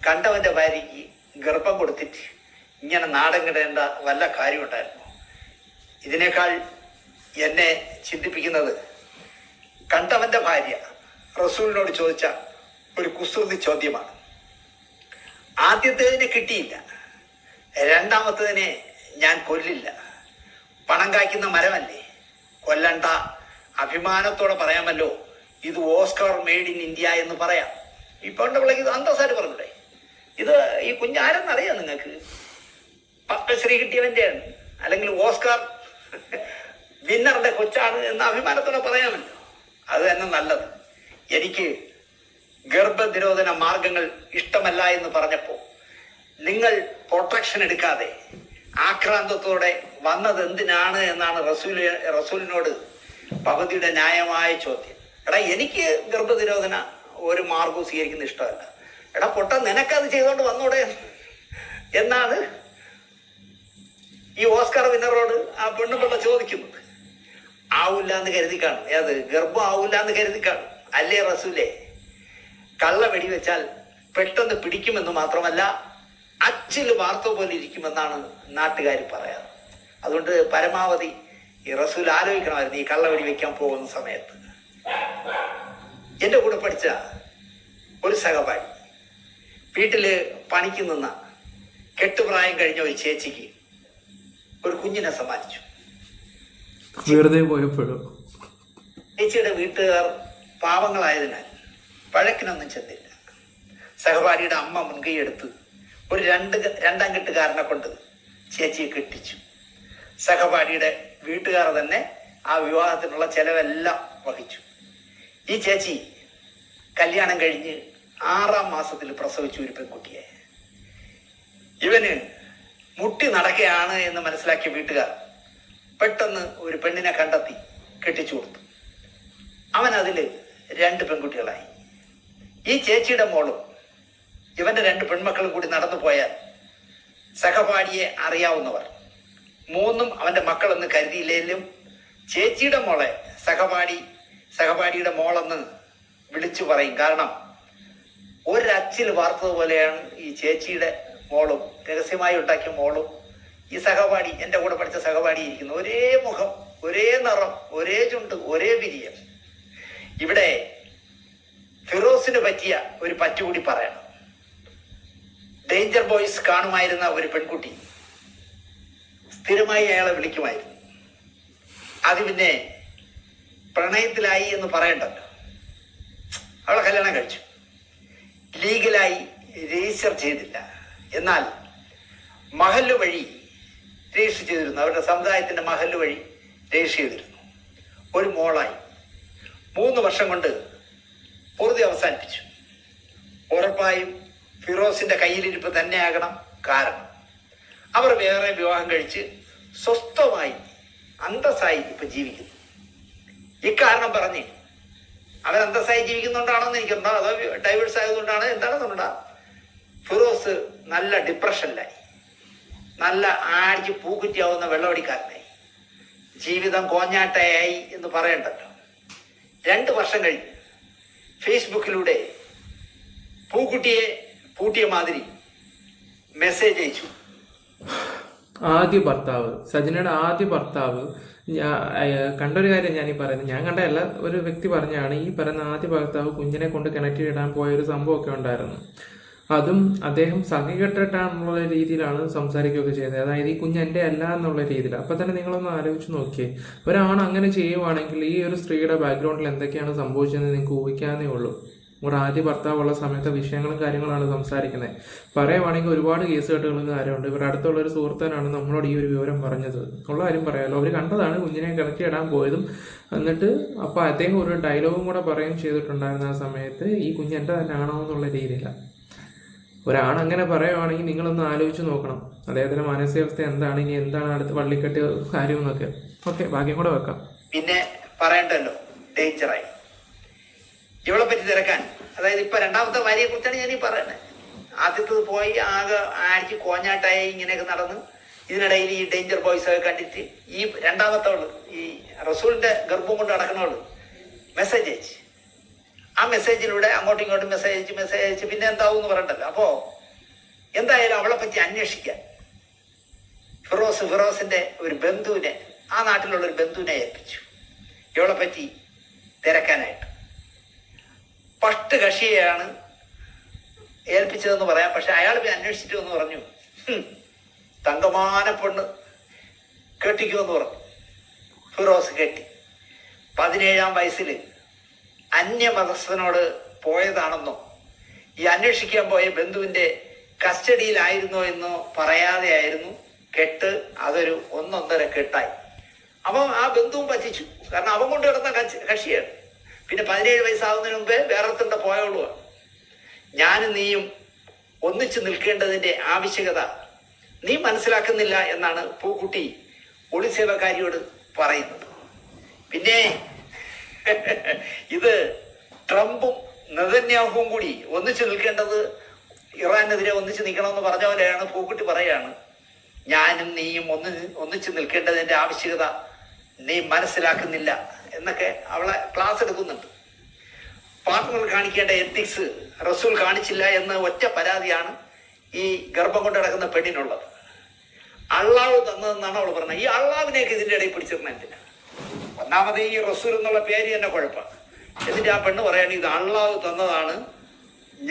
കണ്ടവന്റെ ഭാര്യയ്ക്ക് ഗർഭം കൊടുത്തിട്ട് ഇങ്ങനെ നാടൻ കിടേണ്ട വല്ല കാര്യമുണ്ടായിരുന്നു. ഇതിനേക്കാൾ എന്നെ ചിന്തിപ്പിക്കുന്നത് കണ്ടവന്റെ ഭാര്യ റസൂലിനോട് ചോദിച്ച ഒരു കുസൃതി ചോദ്യമാണ്. ആദ്യത്തേതിനെ കിട്ടിയില്ല, 2ാമത്തേതിനെ ഞാൻ കൊല്ലില്ല. പണം കായ്ക്കുന്ന മരമല്ലേ, കൊല്ലണ്ട. അഭിമാനത്തോടെ പറയാമല്ലോ, ഇത് ഓസ്കാർ മെയ്ഡ് ഇൻ ഇന്ത്യ എന്ന് പറയാം. ഇപ്പൊ ഇത് അന്തസ്സായിട്ട് പറഞ്ഞൂടെ? ഇത് ഈ കുഞ്ഞാരെന്നറിയാം നിങ്ങൾക്ക്? പത്മശ്രീ കിട്ടിയവന്റെയാണ്, അല്ലെങ്കിൽ ഓസ്കാർ വിന്നറുടെ കൊച്ചാണ് എന്ന അഭിമാനത്തോടെ പറയാമല്ലോ. അത് തന്നെ നല്ലത്. എനിക്ക് ഗർഭനിരോധന മാർഗങ്ങൾ ഇഷ്ടമല്ല എന്ന് പറഞ്ഞപ്പോൾ നിങ്ങൾ പ്രൊട്ടക്ഷൻ എടുക്കാതെ ആക്രാന്തത്തോടെ വന്നത് എന്തിനാണ് എന്നാണ് റസൂലിനോട് പകുതിയുടെ ന്യായമായ ചോദ്യം. എടാ, എനിക്ക് ഗർഭനിരോധന ഒരു മാർഗവും സ്വീകരിക്കുന്ന ഇഷ്ടമല്ല. എടാ പൊട്ട, നിനക്കത് ചെയ്തോണ്ട് വന്നൂടെ എന്നാണ് ഈ ഓസ്കാർ വിന്നറോട് ആ പെണ്ണുപിള്ള ചോദിക്കുന്നത്. ആവൂല്ല എന്ന് കരുതി കാണും. ഏത് ഗർഭം ആവൂല്ല എന്ന് കരുതി കാണും അല്ലേ റസൂലേ? കള്ള വെടിവെച്ചാൽ പെട്ടെന്ന് പിടിക്കുമെന്ന് മാത്രമല്ല അച്ചില് വാർത്ത പോലെ ഇരിക്കുമെന്നാണ് നാട്ടുകാർ പറയാറ്. അതുകൊണ്ട് പരമാവധി ഈ റസൂൽ ആലോചിക്കണമായിരുന്നു ഈ കള്ള വെടിവെക്കാൻ പോകുന്ന സമയത്ത്. എൻ്റെ കൂടെ പഠിച്ച ഒരു സഹപാഠി വീട്ടില് പണിക്ക് നിന്ന കെട്ടുപ്രായം കഴിഞ്ഞ ഒരു ചേച്ചിക്ക് ഒരു കുഞ്ഞിനെ സമ്മാനിച്ചു. വെറുതെ പോയപ്പോഴും ചേച്ചിയുടെ വീട്ടുകാർ പാവങ്ങളായതിനാൽ വഴക്കിനൊന്നും ചെന്നില്ല. സഹപാഠിയുടെ അമ്മ മുൻകൈ എടുത്ത് ഒരു 2 കെട്ടുകാരനെ കൊണ്ട് ചേച്ചിയെ കെട്ടിച്ചു. സഹപാഠിയുടെ വീട്ടുകാർ തന്നെ ആ വിവാഹത്തിനുള്ള ചെലവെല്ലാം വഹിച്ചു. ഈ ചേച്ചി കല്യാണം കഴിഞ്ഞ് 6ാം മാസത്തിൽ പ്രസവിച്ചു ഒരു പെൺകുട്ടിയെ. ഇവന് മുട്ടി നടക്കുകയാണ് എന്ന് മനസ്സിലാക്കിയ വീട്ടുകാർ പെട്ടെന്ന് ഒരു പെണ്ണിനെ കണ്ടെത്തി കെട്ടിച്ചു കൊടുത്തു. അവൻ അതില് 2 പെൺകുട്ടികളായി. ഈ ചേച്ചിയുടെ മോളും ഇവന്റെ 2 പെൺമക്കളും കൂടി നടന്നു പോയാൽ സഹപാഠിയെ അറിയാവുന്നവർ 3 അവന്റെ മക്കളെന്ന് കരുതിയില്ലേലും ചേച്ചിയുടെ മോളെ സഹപാഠിയുടെ മോളെന്ന് വിളിച്ചു പറയും. കാരണം ഒരച്ചിൽ വാർത്തതുപോലെയാണ് ഈ ചേച്ചിയുടെ മോളും രഹസ്യമായി ഉണ്ടാക്കിയ മോളും ഈ സഹപാഠി, എൻ്റെ കൂടെ പഠിച്ച സഹപാഠി ഇരിക്കുന്നു. ഒരേ മുഖം, ഒരേ നിറം, ഒരേ ചുണ്ട്, ഒരേ പിരിയം. ഇവിടെ ഫിറോസിന് പറ്റിയ ഒരു പറ്റുകൂടി പറയണം. ഡേഞ്ചർ ബോയ്സ് കാണുമായിരുന്ന ഒരു പെൺകുട്ടി സ്ഥിരമായി അയാളെ വിളിക്കുമായിരുന്നു. അത് പിന്നെ പ്രണയത്തിലായി എന്ന് പറയണ്ടല്ലോ. അവളെ കല്യാണം കഴിച്ചു. ലീഗലായി രജിസ്റ്റർ ചെയ്തില്ല, എന്നാൽ മഹല്ല് വഴി രജിസ്റ്റർ ചെയ്തിരുന്നു. അവരുടെ സമുദായത്തിന്റെ മഹല്ല് വഴി രജിസ്റ്റർ ചെയ്തിരുന്നു. ഒരു മോളായി. 3 വർഷം കൊണ്ട് പൊറുതി അവസാനിപ്പിച്ചു. ഉറപ്പായും ഫിറോസിന്റെ കയ്യിലിരിപ്പ് തന്നെയാകണം കാരണം. അവർ വേറെ വിവാഹം കഴിച്ച് സ്വസ്ഥമായി അന്തസ്സായി ഇപ്പൊ ജീവിക്കുന്നു. ഇക്കാരണം പറഞ്ഞ് അവർ അന്തസ്സായി ജീവിക്കുന്നുണ്ടാണെന്ന് എനിക്കുണ്ടോ അതോ ഡൈവേഴ്സ് ആയതുകൊണ്ടാണ് എന്താണെന്നുണ്ടാ? ഫിറോസ് നല്ല ഡിപ്രഷനിലായി, നല്ല ആടിച്ച് പൂക്കുറ്റിയാവുന്ന വെള്ളമടിക്കാരനായി, ജീവിതം കോഞ്ഞാട്ടയായി എന്ന് പറയണ്ടല്ലോ. 2 വർഷം കഴിഞ്ഞ് ഫേസ്ബുക്കിലൂടെ പൂക്കുട്ടിയെ പൂട്ടിയ മാതിരി മെസ്സേജ് അയച്ചു. ആദ്യ ഭർത്താവ്, സജനയുടെ ആദ്യ ഭർത്താവ്, കണ്ടൊരു കാര്യം ഞാൻ ഈ പറയുന്നത്, ഞാൻ കണ്ടല്ല, ഒരു വ്യക്തി പറഞ്ഞാണ് ഈ പറയുന്ന ആദ്യ ഭർത്താവ് കുഞ്ഞിനെ കൊണ്ട് കിണറ്റിലിടാൻ പോയ ഒരു സംഭവമൊക്കെ ഉണ്ടായിരുന്നു. അതും അദ്ദേഹം സഹികെട്ടിട്ടാണെന്നുള്ള രീതിയിലാണ് സംസാരിക്കുകയൊക്കെ ചെയ്യുന്നത്. അതായത് ഈ കുഞ്ഞ് എൻ്റെ അല്ല എന്നുള്ള രീതിയിൽ. അപ്പം തന്നെ നിങ്ങളൊന്ന് ആലോചിച്ച് നോക്കിയേ, ഒരാണ് അങ്ങനെ ചെയ്യുവാണെങ്കിൽ ഈ ഒരു സ്ത്രീയുടെ ബാക്ക്ഗ്രൗണ്ടിൽ എന്തൊക്കെയാണ് സംഭവിച്ചതെന്ന് നിങ്ങൾക്ക് ഊഹിക്കാനേ ഉള്ളൂ. ഒരു ആദ്യ ഭർത്താവുള്ള സമയത്തെ വിഷയങ്ങളും കാര്യങ്ങളാണ് സംസാരിക്കുന്നത്. പറയുവാണെങ്കിൽ ഒരുപാട് കേസ് കെട്ടുകളും കാര്യമുണ്ട്. ഇവരുടെ അടുത്തുള്ള ഒരു സുഹൃത്തനാണ് നമ്മളോട് ഈ ഒരു വിവരം പറഞ്ഞത്. ഉള്ള കാര്യം പറയാമല്ലോ, അവർ കണ്ടതാണ് കുഞ്ഞിനെ കിടത്തിയിടാൻ പോയതും. എന്നിട്ട് അപ്പോൾ അദ്ദേഹം ഒരു ഡയലോഗും കൂടെ പറയുകയും ചെയ്തിട്ടുണ്ടായിരുന്നു ആ സമയത്ത്, ഈ കുഞ്ഞ് എൻ്റെ തന്നെ ആണോ എന്നുള്ള രീതിയിലാണ്. ഒരാണങ്ങനെ പറയുവാണെങ്കിൽ നിങ്ങളൊന്ന് ആലോചിച്ച് നോക്കണം അദ്ദേഹത്തിന്റെ മാനസികാവസ്ഥ എന്താണ്, ഇനി എന്താണ് അടുത്ത് വള്ളിക്കെട്ട് കാര്യം എന്നൊക്കെ. ഓക്കെ, ഭാഗ്യം കൂടെ വെക്കാം. പിന്നെ പറയണ്ടല്ലോ, ഡേഞ്ചറായി ഇവളെ പറ്റി തിരക്കാൻ. അതായത് ഇപ്പൊ രണ്ടാമത്തെ ഭാര്യയെ കുറിച്ചാണ് ഞാൻ ഈ പറയുന്നത്. ആദ്യത്തത് പോയി ആകെ ആഴ്ച കോഞ്ഞാട്ടായി ഇങ്ങനെയൊക്കെ നടന്ന്, ഇതിനിടയിൽ ഈ ഡേഞ്ചർ ബോയ്സ് ഒക്കെ കണ്ടിട്ട് ഈ രണ്ടാമത്തവള്, ഈ റസൂലിന്റെ ഗർഭം കൊണ്ട് നടക്കണവള് മെസ്സേജ് അയച്ച്, ആ മെസ്സേജിലൂടെ അങ്ങോട്ടും ഇങ്ങോട്ടും മെസ്സേജ് അയച്ച് പിന്നെ എന്താവും എന്ന് പറയണ്ടല്ലോ. അപ്പോ എന്തായാലും അവളെ പറ്റി അന്വേഷിക്കാൻ ഫിറോസിന്റെ ഒരു ബന്ധുവിനെ, ആ നാട്ടിലുള്ള ഒരു ബന്ധുവിനെ ഏൽപ്പിച്ചു ഇവളെ പറ്റി തിരക്കാനായിട്ട്. ഫസ്റ്റ് കക്ഷിയെയാണ് ഏൽപ്പിച്ചതെന്ന് പറയാം. പക്ഷെ അയാൾ പോയി അന്വേഷിച്ചിട്ട് എന്ന് പറഞ്ഞു, തങ്കമാന പെണ്ണ് കെട്ടിക്കുമെന്ന് പറഞ്ഞു. ഫിറോസ് കെട്ടി. 17-ാം വയസ്സിൽ അന്യമതസ്ഥനോട് പോയതാണെന്നോ ഈ അന്വേഷിക്കാൻ പോയ ബന്ധുവിന്റെ കസ്റ്റഡിയിലായിരുന്നോ എന്നോ പറയാതെ ആയിരുന്നു കെട്ട്. അതൊരു 1.5 കെട്ടായി. അവൻ ആ ബന്ധുവും പറ്റിച്ചു. കാരണം അവൻ കൊണ്ട് കിടന്ന കക്ഷിയാണ്. പിന്നെ 17 വയസ്സാവുന്നതിന് മുമ്പേ വേറെത്തണ്ട പോയുള്ളൂ. ഞാനും നീയും ഒന്നിച്ചു നിൽക്കേണ്ടതിന്റെ ആവശ്യകത നീ മനസ്സിലാക്കുന്നില്ല എന്നാണ് പൂക്കുട്ടി ഒളിസേവക്കാരിയോട് പറയുന്നത്. പിന്നെ ഇത് ട്രംപും നെതന്യാഹുവും കൂടി ഒന്നിച്ചു നിൽക്കേണ്ടത്, ഇറാനെതിരെ ഒന്നിച്ചു നിൽക്കണമെന്ന് പറഞ്ഞ പോലെയാണ് പൂക്കുട്ടി പറയാണ്, ഞാനും നീയും ഒന്നിച്ചു നിൽക്കേണ്ടതിന്റെ ആവശ്യകത നീ മനസ്സിലാക്കുന്നില്ല എന്നൊക്കെ അവളെ ക്ലാസ് എടുക്കുന്നുണ്ട്. പാർട്ട്ണർ കാണിക്കേണ്ട എത്തിക്സ് റസൂൽ കാണിച്ചില്ല എന്ന ഒറ്റ പരാതിയാണ് ഈ ഗർഭം കൊണ്ട് നടക്കുന്ന പെണ്ണിനുള്ളത്. അള്ളാഹു തന്നതെന്നാണ് അവൾ പറഞ്ഞത്. ഈ അള്ളാഹുവിനെയൊക്കെ ഇതിന്റെ ഇടയിൽ പിടിച്ചിരുന്ന എന്തിനാ? ഒന്നാമത് ഈ റസൂൽ എന്നുള്ള പേര് തന്നെ കുഴപ്പം. എന്നിട്ട് ആ പെണ്ണ് പറയാണ് ഇത് അള്ളാഹു തന്നതാണ്,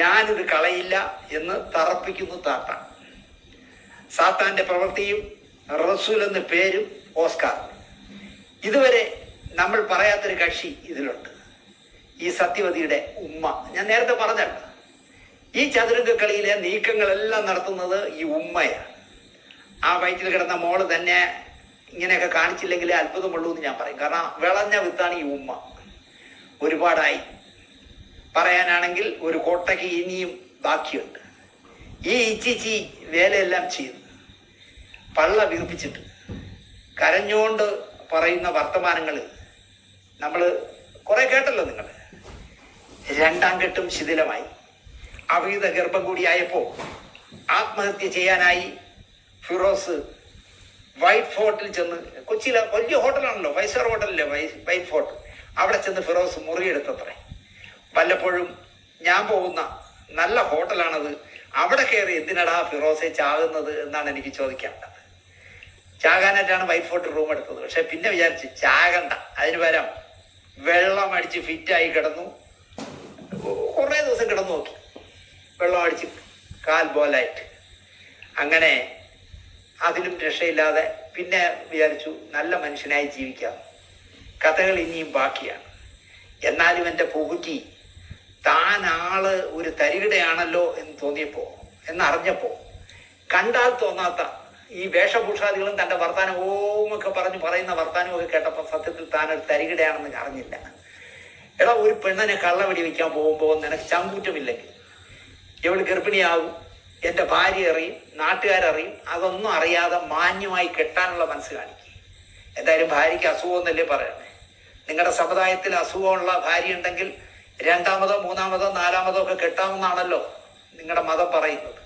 ഞാനിത് കളയില്ല എന്ന് തറപ്പിക്കുന്നു താത്താൻ. സാത്താന്റെ പ്രവൃത്തിയും റസൂൽ എന്ന പേരും ഓസ്കാർ. ഇതുവരെ നമ്മൾ പറയാത്തൊരു കക്ഷി ഇതിലുണ്ട്, ഈ സത്യവതിയുടെ ഉമ്മ. ഞാൻ നേരത്തെ പറഞ്ഞല്ലോ, ഈ ചതുരംഗ കളിയിലെ നീക്കങ്ങളെല്ലാം നടത്തുന്നത് ഈ ഉമ്മയാണ്. ആ വയറ്റിൽ കിടന്ന മോള് തന്നെ ഇങ്ങനെയൊക്കെ കാണിച്ചില്ലെങ്കിലേ അത്ഭുതമുള്ളൂ എന്ന് ഞാൻ പറയും. കാരണം വിളഞ്ഞ വിത്താണ് ഈ ഉമ്മ. ഒരുപാടായി പറയാനാണെങ്കിൽ ഒരു കോട്ടയ്ക്ക് ഇനിയും ബാക്കിയുണ്ട്. ഈ ഇച്ചിച്ചി വേലയെല്ലാം ചെയ്തു പള്ള വീർപ്പിച്ചിട്ട് കരഞ്ഞുകൊണ്ട് പറയുന്ന വർത്തമാനങ്ങൾ നമ്മൾ കുറെ കേട്ടല്ലോ. നിങ്ങൾ 2ാം കെട്ടും ശിഥിലമായി. അവിഹിത ഗർഭം കൂടിയായപ്പോൾ ആത്മഹത്യ ചെയ്യാനായി ഫിറോസ് വൈറ്റ് ഫോർട്ടിൽ ചെന്ന്, കൊച്ചിയിലെ വലിയ ഹോട്ടലാണല്ലോ, 5 സ്റ്റാർ ഹോട്ടലിലെ വൈറ്റ് ഫോർട്ട്, അവിടെ ചെന്ന് ഫിറോസ് മുറിയെടുത്തത്രേ. വല്ലപ്പോഴും ഞാൻ പോകുന്ന നല്ല ഹോട്ടലാണത്, അവിടെ കയറി എന്തിനടാ ഫിറോസെ ചാകുന്നത് എന്നാണ് എനിക്ക് ചോദിക്കേണ്ടത്. ചാകാനായിട്ടാണ് വൈറ്റ് ഫോർട്ട് റൂം എടുത്തത്. പക്ഷെ പിന്നെ വിചാരിച്ച് ചാകണ്ട, അതിന് പകരം വെള്ളം അടിച്ച് ഫിറ്റായി കിടന്നു. കുറേ ദിവസം കിടന്നു നോക്കി, വെള്ളം അടിച്ച് കാൽ ബോലായിട്ട്. അങ്ങനെ അതിലും രക്ഷയില്ലാതെ പിന്നെ വിചാരിച്ചു നല്ല മനുഷ്യനായി ജീവിക്കാം. കഥകൾ ഇനിയും ബാക്കിയാണ്. എന്നാലും എൻ്റെ പൂക്കുറ്റി താൻ ആള് ഒരു തരികിടയാണല്ലോ എന്ന് തോന്നിയപ്പോ, എന്നറിഞ്ഞപ്പോ, കണ്ടാൽ തോന്നാത്ത ഈ വേഷഭൂഷാദികളും തൻ്റെ വർത്താനമൊക്കെ പറയുന്ന വർത്താനമൊക്കെ കേട്ടപ്പോൾ സത്യത്തിൽ താൻ ഒരു തരികിടയാണെന്ന് അറിഞ്ഞില്ല. എടാ, ഒരു പെണ്ണിനെ കള്ളവെടി വയ്ക്കാൻ പോകുമ്പോൾ നിനക്ക് ചങ്കൂറ്റമില്ലെങ്കിൽ ഇവൾ ഗർഭിണിയാകും, എൻ്റെ ഭാര്യ അറിയും, നാട്ടുകാരറിയും, അതൊന്നും അറിയാതെ മാന്യമായി കെട്ടാനുള്ള മനസ്സ് കാണിക്കും. എന്തായാലും ഭാര്യയ്ക്ക് അസുഖമെന്നല്ലേ പറയണേ. നിങ്ങളുടെ സമുദായത്തിൽ അസുഖമുള്ള ഭാര്യ ഉണ്ടെങ്കിൽ 2ാമതോ 3ാമതോ 4ാമതോ ഒക്കെ കെട്ടാമെന്നാണല്ലോ നിങ്ങളുടെ മതം പറയുന്നത്.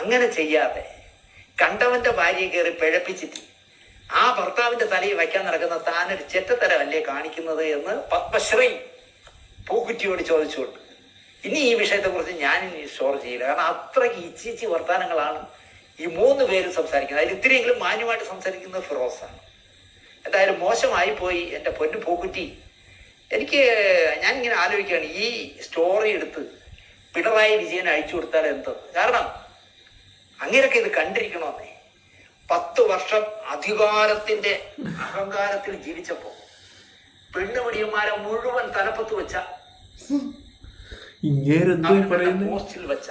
അങ്ങനെ ചെയ്യാതെ കണ്ടവന്റെ ഭാര്യയെ കയറി പിഴപ്പിച്ചിട്ട് ആ ഭർത്താവിന്റെ തലയിൽ വയ്ക്കാൻ നടക്കുന്ന താനൊരു ചെറ്റത്തരമല്ലേ കാണിക്കുന്നത് എന്ന് പത്മശ്രീ പൂക്കുറ്റിയോട് ചോദിച്ചുകൊണ്ട് ഇനി ഈ വിഷയത്തെക്കുറിച്ച് ഞാനിനി സ്റ്റോർ ചെയ്യില്ല. കാരണം അത്രയ്ക്ക് ഇച്ചിച്ചി വർത്താനങ്ങളാണ് ഈ 3 പേരും സംസാരിക്കുന്നത്. അതിൽ ഇത്തിരിയെങ്കിലും മാന്യമായിട്ട് സംസാരിക്കുന്നത് ഫിറോസാണ്. എന്തായാലും മോശമായി പോയി എൻ്റെ പൊന്നു പൂക്കുറ്റി. ഞാനിങ്ങനെ ആലോചിക്കുകയാണ്, ഈ സ്റ്റോറി എടുത്ത് പിണറായി വിജയൻ അയച്ചു കൊടുത്താൽ എന്ത്? കാരണം അങ്ങനെയൊക്കെ ഇത് കണ്ടിരിക്കണമെന്നേ. 10 വർഷം അധികാരത്തിന്റെ അഹങ്കാരത്തിൽ ജീവിച്ചപ്പോ പെണ്ണുപിടിയന്മാരെ മുഴുവൻ തലപ്പത്ത് വെച്ച പോസ്റ്റിൽ വെച്ച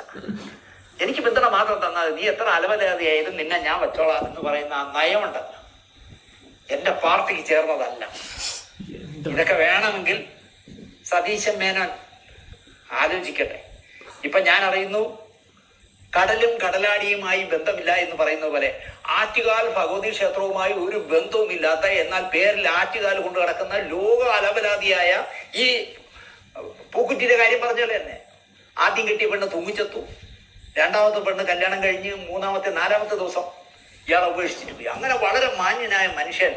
എനിക്ക് പിന്തുണ മാത്രം തന്നാൽ നീ എത്ര അലവലാതിയായാലും നിന്നെ ഞാൻ വെച്ചോളാം എന്ന് പറയുന്ന ആ നയമുണ്ടല്ലോ, എന്റെ പാർട്ടിക്ക് ചേർന്നതല്ല. ഇതൊക്കെ വേണമെങ്കിൽ സതീശൻ മേനോൻ ആലോചിക്കട്ടെ. ഇപ്പൊ ഞാൻ അറിയുന്നു കടലും കടലാടിയുമായി ബന്ധമില്ല എന്ന് പറയുന്ന പോലെ ആറ്റുകാൽ ഭഗവതി ക്ഷേത്രവുമായി ഒരു ബന്ധവുമില്ലാത്ത, എന്നാൽ പേരിൽ ആറ്റുകാൽ കൊണ്ട് കിടക്കുന്ന ലോക അലവലാതിയായ ഈ പൂക്കുറ്റിയുടെ കാര്യം പറഞ്ഞല്ലേ തന്നെ. ആദ്യം കിട്ടിയ പെണ്ണ് തൂങ്ങിച്ചെത്തു, 2ാമത്തെ പെണ്ണ് കല്യാണം കഴിഞ്ഞ് 3ാമത്തെ 4ാമത്തെ ദിവസം ഇയാളെ ഉപേക്ഷിച്ചിട്ട് പോയി. അങ്ങനെ വളരെ മാന്യനായ മനുഷ്യൻ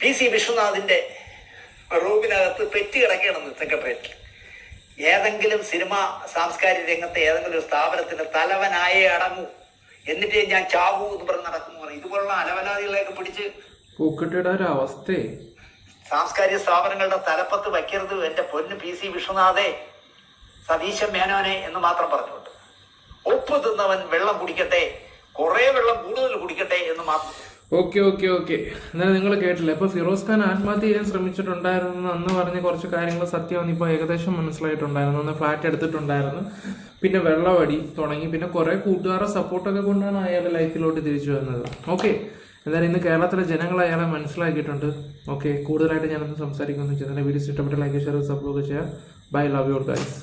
PC വിശ്വനാഥിന്റെ റൂമിനകത്ത് പെറ്റി കിടക്കുകയാണെന്ന് സെക്രട്ടേറിയറ്റിൽ. ഏതെങ്കിലും സിനിമ സാംസ്കാരിക രംഗത്തെ ഏതെങ്കിലും ഒരു സ്ഥാപനത്തിന്റെ തലവനായേ അടങ്ങൂ, എന്നിട്ട് ഞാൻ ചാവൂ എന്ന് പറഞ്ഞ് നടക്കുന്നു. ഇതുപോലുള്ള അലവലാദികളെയൊക്കെ പിടിച്ച് പൂക്കുട്ടിയുടെ ഒരു അവസ്ഥയെ സാംസ്കാരിക സ്ഥാപനങ്ങളുടെ തലപ്പത്ത് വയ്ക്കരുത് എന്റെ പൊന്ന് PC വിശ്വനാഥേ, സതീശൻ മേനോനെ എന്ന് മാത്രം പറഞ്ഞുകൊണ്ട്. ഉപ്പ് തിന്നവൻ വെള്ളം കുടിക്കട്ടെ, കുറെ വെള്ളം കൂടുതൽ കുടിക്കട്ടെ എന്ന് മാത്രം. ഓക്കെ. എന്നാലും നിങ്ങൾ കേട്ടില്ല, ഇപ്പൊ ഫിറോസ് ഖാൻ ആത്മഹത്യ ചെയ്യാൻ ശ്രമിച്ചിട്ടുണ്ടായിരുന്നു അന്ന് പറഞ്ഞ കുറച്ച് കാര്യങ്ങൾ സത്യമാണ് ഇപ്പോൾ ഏകദേശം മനസ്സിലായിട്ടുണ്ടായിരുന്നു. അന്ന് ഫ്ലാറ്റ് എടുത്തിട്ടുണ്ടായിരുന്നു, പിന്നെ വെള്ളമടി തുടങ്ങി, പിന്നെ കുറെ കൂട്ടുകാരുടെ സപ്പോർട്ടൊക്കെ കൊണ്ടാണ് അയാളുടെ ലൈഫിലോട്ട് തിരിച്ചു വന്നത്. ഓക്കെ, എന്തായാലും ഇന്ന് കേരളത്തിലെ ജനങ്ങൾ അയാളെ മനസ്സിലാക്കിയിട്ടുണ്ട്. ഓക്കെ, കൂടുതലായിട്ട് ഞാനൊന്ന് സംസാരിക്കുന്നു. ചാനൽ വീഡിയോസ് ഇഷ്ടപ്പെട്ട ലൈക്ക് ഷെയർ സപ്പോർട്ട് ചെയ്യുക. Bye, love you all guys.